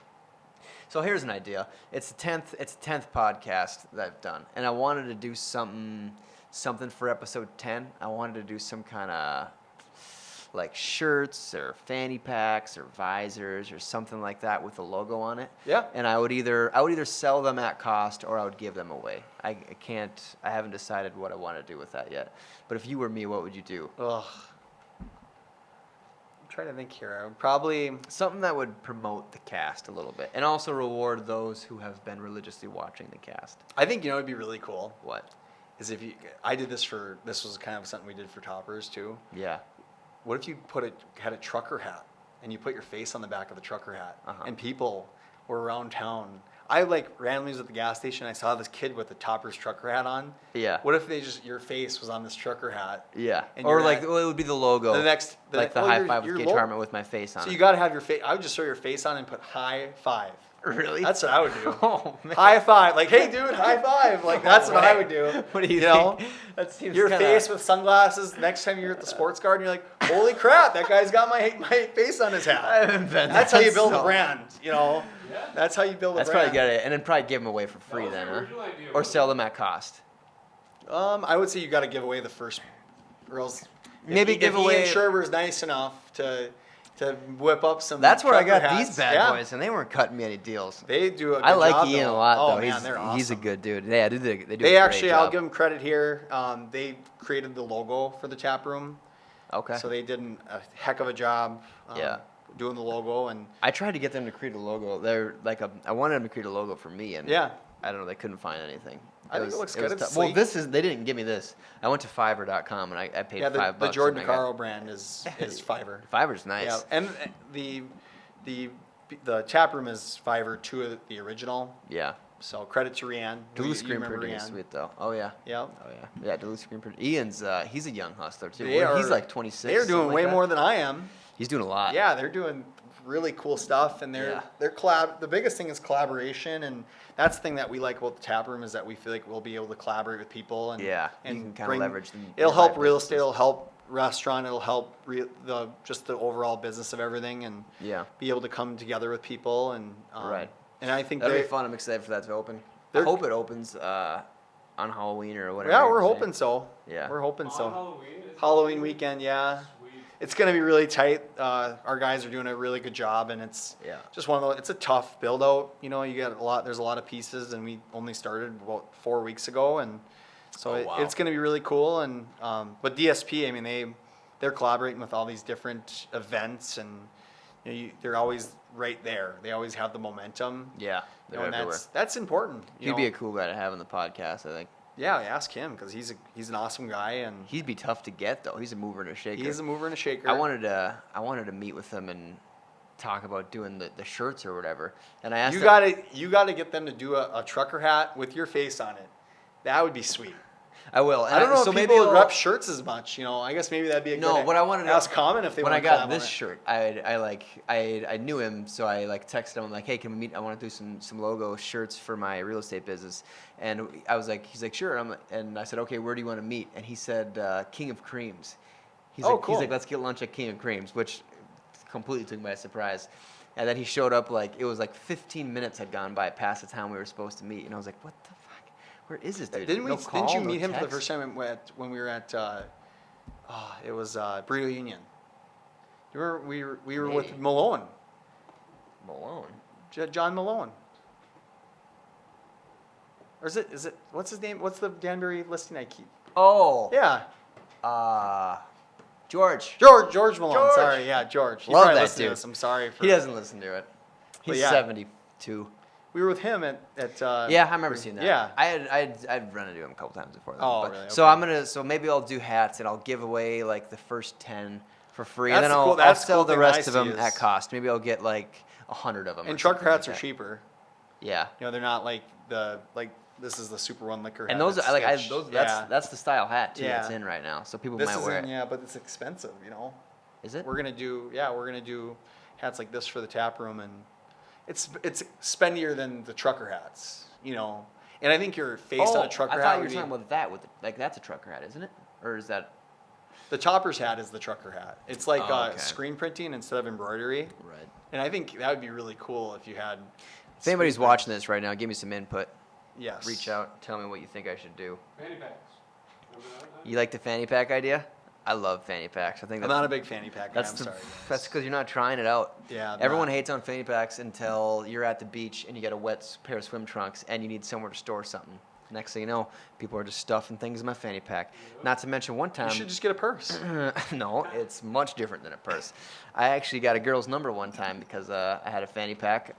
So here's an idea. It's the 10th podcast that I've done, and I wanted to do something for episode 10. I wanted to do some kind of like shirts or fanny packs or visors or something like that with a logo on it. Yeah. And I would either sell them at cost or I would give them away. I haven't decided what I want to do with that yet. But if you were me, what would you do? Ugh. I'm trying to think here. I would probably. Something that would promote the cast a little bit and also reward those who have been religiously watching the cast. I think it'd be really cool. What? Is if you. I did this was kind of something we did for toppers too. Yeah. What if you had a trucker hat and you put your face on the back of the trucker hat and people were around town. I randomly was at the gas station. I saw this kid with a Toppers trucker hat on. Yeah. What if your face was on this trucker hat? Yeah. And Or you're like at- it would be the logo. the high five with your Gage logo. Hartman with my face on So it. you got to have your face. I would just show your face on and put high five. Really? That's what I would do. Oh man. High five. Like, hey dude, high five. Like that's what I would do. What do you know? think? That seems Your kinda... face with sunglasses. Next time you're at the sports garden, you're like, holy crap, that guy's got my face on his I hat. haven't been. That's how you build so- a brand, you know? Yeah. That's how you build a That's brand. probably good. And then probably give them away for free was then, the huh? original idea, Or wasn't sell them at cost. I would say you got to give away the first, or else Maybe if give Ian away- Sherber's nice enough to whip up some. That's where I got trucker these hats. bad Yeah. boys, and they weren't cutting me any deals. They do a good I like job, Ian though. a lot, Oh though. man, they're awesome. He's a good dude. Yeah, they do a They great actually, I'll job. give them credit here. They created the logo for the tap room, Okay. so they did a heck of a job. Yeah. Doing the logo and I tried to get them to create a logo. I wanted them to create a logo for me, and yeah. I don't know, they couldn't find anything. I think it looks good. was It's tough. Well, sleek. they didn't give me this. I went to Fiverr.com and I paid Yeah, $5. the Jordan and I got- Decaro brand is Fiverr. Fiverr's nice. Yeah, and the tap room is Fiverr to the original. Yeah. So credit to Rianne. Duluth You screen remember printing is Rianne. sweet though. Oh yeah. Yeah. Oh yeah. Yeah, Duluth screen printing. Ian's he's a young hustler too. They He's are- like 26. They're doing something way like that. more than I am. He's doing a lot. Yeah, they're doing really cool stuff, and Yeah. they're collab. The biggest thing is collaboration, and that's the thing that we like about the tap room is that we feel like we'll be able to collaborate with people and Yeah, you and can kinda bring- leverage them. It'll nearby help real estate. businesses. It'll help restaurant. It'll help just the overall business of everything, and Yeah. be able to come together with people and Right. And I think That'll they, be fun. I'm excited for that to open. I They're- hope it opens on Halloween or whatever. Yeah, you're we're saying. hoping so. Yeah. We're hoping On so. Halloween? Is it Halloween weekend, yeah. Sweet. It's gonna be really tight. Our guys are doing a really good job, and it's Yeah. just one of those. It's a tough build out. You know, you get a lot. There's a lot of pieces, and we only started about 4 weeks ago, and so Oh, wow. it's gonna be really cool. And but DSP, I mean, they're collaborating with all these different events, and they're always right there. They always have the momentum. Yeah. You They're know, and everywhere. that's important. You He'd know? be a cool guy to have on the podcast, I think. Yeah, ask him because he's an awesome guy, and He'd be tough to get though. He's a mover and a shaker. he's a mover and a shaker. I wanted to meet with him and talk about doing the shirts or whatever. And I asked You gotta get them to do a trucker hat with your face on it. That would be sweet. I will. I don't know so if maybe people I'll- rep shirts as much. I guess maybe that'd be a No, good. what I wanted to ask Common if they when want I to got collab this on it. shirt, I knew him, so I like texted him. I'm like, hey, can we meet? I want to do some logo shirts for my real estate business. And I was like, he's like, sure. And I said, okay, where do you want to meet? And he said, King of Creams. He's Oh, cool. like, let's get lunch at King of Creams, which completely took me by surprise. And then he showed up it was like 15 minutes had gone by past the time we were supposed to meet, and I was like, what the fuck? Where is this dude? Didn't No call, you no meet him for the text? first time when we were at? It was Burrito Union. We were with Maybe. Malone, Malone. John Malone. Or is it what's his name? What's the Danbury listing I keep? Oh. Yeah, George. George Malone. George. Sorry, yeah, George. He Love probably that listened to dude. this. I'm sorry for. He doesn't listen to it. But He's yeah. 72. We were with him at. Yeah, I remember seeing that. Yeah. I'd run into him a couple times before that. Oh, but- really? So Okay. so maybe I'll do hats and I'll give away like the first 10 for free, That's and then the I'll, cool- I'll that's the sell cool the thing that I rest of see them is- at cost. Maybe I'll get like 100 of them. And or trucker something hats like are that. cheaper. Yeah. They're not like this is the Super One liquor. And hat those that's are like stitched. that's the style hat too that's Yeah. in right now. So people This might is wear in, it. yeah, but it's expensive. Is it? We're gonna do hats like this for the tap room, and it's spendier than the trucker hats. And I think your face on a trucker I hat thought you would were be, talking about that like that's a trucker hat, isn't it? Or is that the topper's hat is the trucker hat. It's like Oh, okay. screen printing instead of embroidery, right? and I think that would be really cool if you had. If anybody's screen watching this right now, give me some input. print. Yes. Reach out, tell me what you think I should do. Fanny packs. Remember that? You like the fanny pack idea? I love fanny packs. I think I'm that's not a big fanny pack guy. that's I'm the, sorry. guys. that's because you're not trying it out. Yeah, I'm Everyone not. hates on fanny packs until you're at the beach and you got a wet pair of swim trunks and you need somewhere to store something. Next thing you know, people are just stuffing things in my fanny pack. Not to mention one time. You should just get a purse. No, it's much different than a purse. I actually got a girl's number one time because I had a fanny pack.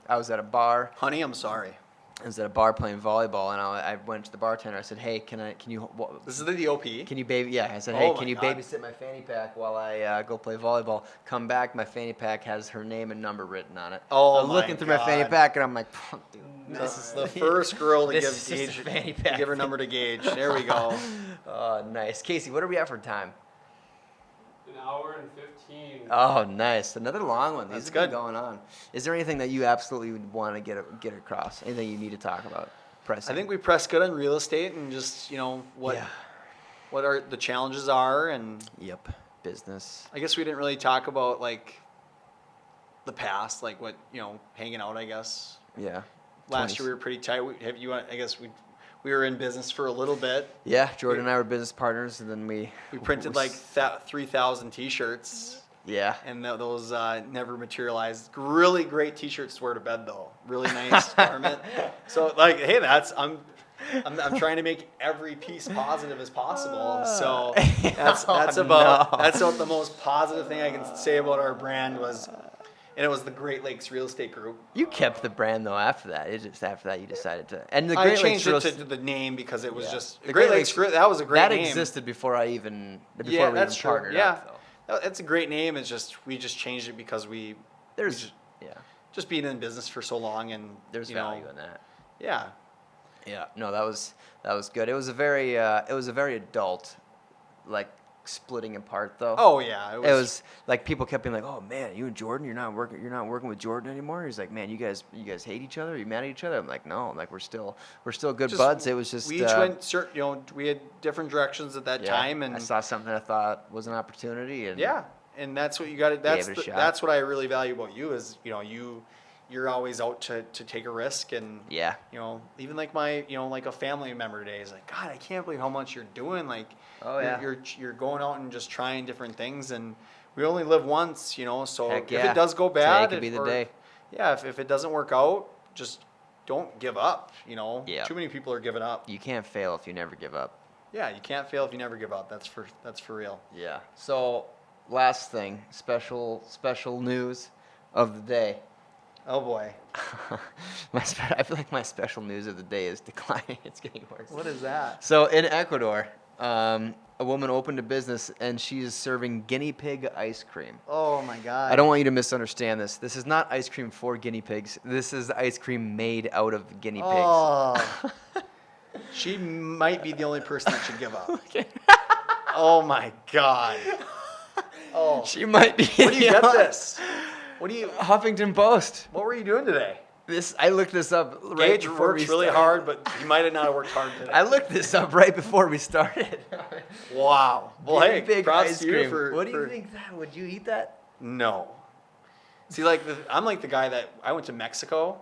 I was at a bar. Honey, I'm sorry. I was at a bar playing volleyball, and I went to the bartender. I said, "Hey, can you This is the DOP. can you baby? Yeah, I said, Oh "Hey, my can you God. babysit my fanny pack while I go play volleyball?" Come back, my fanny pack has her name and number written on it. Oh I'm my looking through my fanny God. pack, and I'm like, "Fuck, dude, This is the first girl to This give is just a Gage, fanny to pack. give her number to Gage. There we go. Oh, nice, Casey. What are we at for time? An hour and 15. Oh, nice. Another long one. These That's have been good. going on. Is there anything that you absolutely would want to get across? Anything you need to talk about? Pressing. I think we press good on real estate and just what Yeah. what are the challenges are, and Yep. Business. I guess we didn't really talk about like the past, like what hanging out. I guess Yeah. last 20s. year we were pretty tight. I guess we were in business for a little bit. Yeah, Jordan and I were business partners, and then We printed like 3,000 T-shirts. Yeah. And those never materialized. Really great T-shirts to wear to bed, though. Really nice garment. So, hey, I'm trying to make every piece positive as possible. So that's about the most positive thing I can say about our brand was, and it was the Great Lakes Real Estate Group. You kept the brand though after that. It's just after that you decided to. And the I Great changed Lakes it to the name because it was Yeah. just The the Great Great Lakes. Lakes- That was a great that name. existed before we even that's true. partnered Yeah, up though. that's a great name. It's just we just changed it because we There's just being in business for so long, and there's you know, value in that. Yeah. Yeah. No, that was good. It was a very adult, like splitting apart though. Oh yeah. It was like people kept being like, "Oh man, you and Jordan, you're not working with Jordan anymore." He's like, "Man, you guys hate each other? Are you mad at each other?" I'm like, "No, like we're still good buds." It was just we each went certain. We had different directions at that time, and I saw something I thought was an opportunity, and yeah, and that's what you got. Gave it a shot. That's what I really value about you is you're always out to take a risk, and yeah, even like my like a family member today is like, God, I can't believe how much you're doing. Like, Oh, yeah. you're going out and just trying different things, and we only live once, so Heck if yeah. it does go bad, Today could be the or- day. Yeah, if it doesn't work out, just don't give up. Yeah. Too many people are giving up. you can't fail if you never give up. Yeah, you can't fail if you never give up. That's for real. Yeah. So last thing, special news of the day. Oh boy, I feel like my special news of the day is declining. It's getting worse. what is that? So in Ecuador, a woman opened a business and she is serving guinea pig ice cream. Oh my God. I don't want you to misunderstand this. This is not ice cream for guinea pigs. This is ice cream made out of guinee pigs. Oh. She might be the only person that should give up. Oh my God. Oh. She might be. Where do you get this? Huffington Post. What were you doing today? I looked this up right Gage before works we really started. hard, but he might have not worked hard today. I looked this up right before we started. Wow. Well, Guinea hey, pig props ice to you cream. for. What do you think that? Would you eat that? No. See, I'm like the guy that I went to Mexico,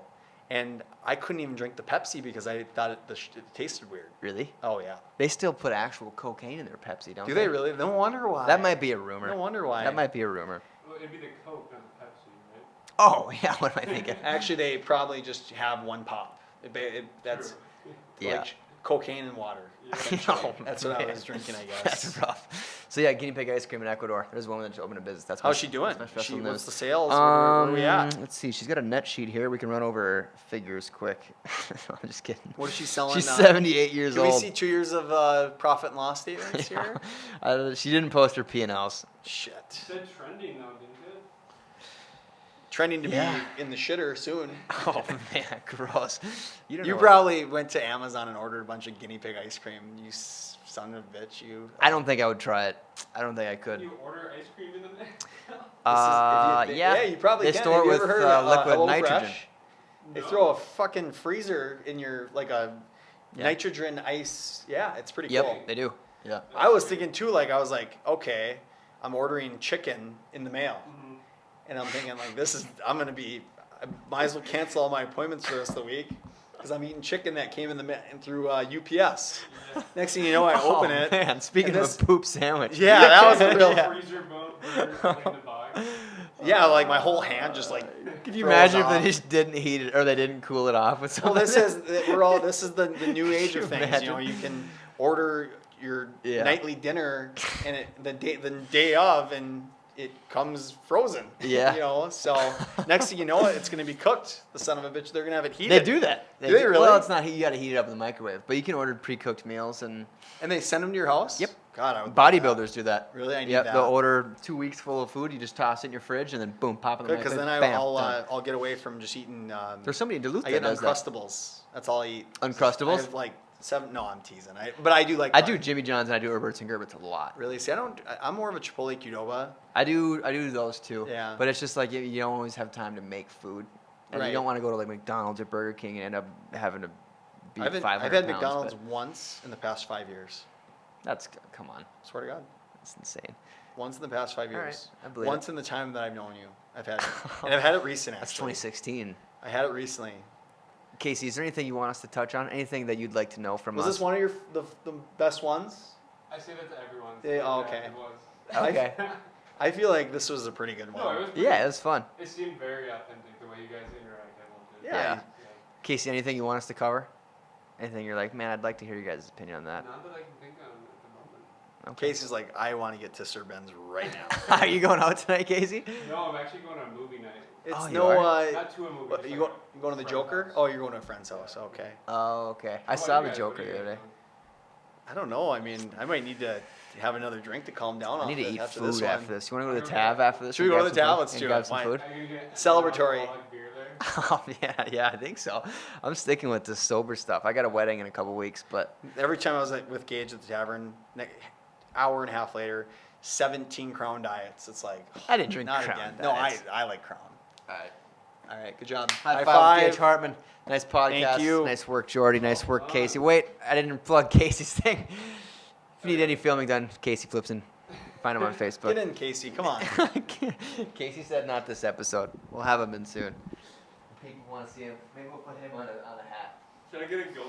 and I couldn't even drink the Pepsi because I thought it tasted weird. Really? Oh yeah. They still put actual cocaine in their Pepsi, don't Do they? they really? No wonder why. That might be a rumor. No wonder why. That might be a rumor. Well, it'd be the Coke, not the Pepsi, right? Oh, yeah, what am I thinking? Actually, they probably just have one pop. That's True. Yeah. like cocaine and water. Oh, That's what I man. was drinking, I guess. That's rough. So yeah, guinea pig ice cream in Ecuador. There's a woman that just opened a business. That's How's my- she doing? that's my special What's news. the sales? Where are we at? Let's see. She's got a net sheet here. We can run over her figures quick. I'm just kidding. What is she selling? She's 78 years Can we old. see 2 years of profit and loss statements here? She didn't post her P&Ls. Shit. It said trending though, didn't it? Trending to Yeah. be in the shitter soon. Oh man, gross. You don't You know probably went to Amazon and ordered a bunch of guinea pig ice cream. You son of a bitch, you. I don't think I would try it. I don't think I could. You order ice cream in the mail? Yeah. you probably They can. store Have you with ever heard of, liquid HelloFresh? nitrogen. They No. throw a fucking freezer in your like a Yeah. nitrogen ice. Yeah, it's pretty Yep, cool. they do. Yeah. I was thinking too, like I was like, okay, I'm ordering chicken in the mail, Mhm. and I'm thinking like I'm gonna be, I might as well cancel all my appointments for the rest of the week because I'm eating chicken that came in through UPS. Yeah. Next thing you know, I open Oh, it. Man, speaking and of a poop sandwich. Yeah, that was a real. Yeah. Freezer burner in the box. Yeah, like my whole hand just like. Could you froze imagine if off. they just didn't heat it or they didn't cool it off with Well, something? this is the new age Could of you things. You know, imagine? you can order your Yeah. nightly dinner and the day of, and it comes frozen. Yeah. You know, so next thing you know, it's going to be cooked. The son of a bitch, they're going to have it They heated. do that. Do they really? Well, it's not. You got to heat it up in the microwave, but you can order pre-cooked meals, and And they send them to your house. Yep. God, I would love that. bodybuilders do that. Really, I need Yep, that. they'll order 2 weeks full of food. You just toss it in your fridge, and then boom, pop it in the Because microwave. then bam, I'll done. I'll get away from just eating. There's somebody in Duluth I that get does that. Uncrustables. That's all I eat. Uncrustables? I have like 7. No, I'm teasing. But I do like. I do Jimmy John's and I do Herbert's and Gerbert's a lot. Really? See, I'm more of a Chipotle Qdoba. I do those too. Yeah. But it's just like you don't always have time to make food, and Right. you don't want to go to like McDonald's or Burger King and end up having to be I've 500 had pounds, McDonald's but once in the past 5 years. That's come on, Swear to God. that's insane. Once in the past 5 All right, years. I believe Once in the time that I've known you, I've had it. And I've had it recent, That's actually. 2016. I had it recently. Casey, is there anything you want us to touch on? Anything that you'd like to know from Was us? this one of the best ones? I say that to everyone. Oh, Yeah, okay. It was. Okay. I feel like this was a pretty good one. No, it was pretty, Yeah, it was fun. It seemed very authentic the way you guys interact. I loved it. Yeah. Yeah. Casey, anything you want us to cover? Anything you're like, man, I'd like to hear your guys' opinion on that. Not that I can think of at the moment. Okay. Casey's like, I want to get to Sir Ben's right now. Are you going out tonight, Casey? No, I'm actually going on a movie night. It's Oh, you no. are? Not to a movie. What, just you like going to the friend's Joker? house. Oh, you're going to a friend's house. Okay. Oh, okay. I How saw about the you guys? Joker What are the you other guys day. doing? I don't know. I mean, I might need to have another drink to calm down. I off need to it eat after food this one. after this. You want to go to the Tav after this? Should we and go to grab the some Tav? food? Let's And do it. grab some Fine. food? Are you gonna get Celebratory. alcoholic beer there? Oh yeah, I think so. I'm sticking with the sober stuff. I got a wedding in a couple weeks, but Every time I was with Gage at the tavern, hour and a half later, 17 Crown diets. It's like, I didn't drink not Crown again. diets. No, I like Crown. All right, good job. high five, Gage Hartman. Nice podcast. Thank you. Nice work, Jordy. Nice work, Casey. Wait, I didn't plug Casey's thing. If you need any filming done, Casey Flipson. Find him on Facebook. Get in, Casey. Come on. Casey said not this episode. We'll have him in soon. People want to see him. Maybe we'll put him on a hat. Should I get a GoPro?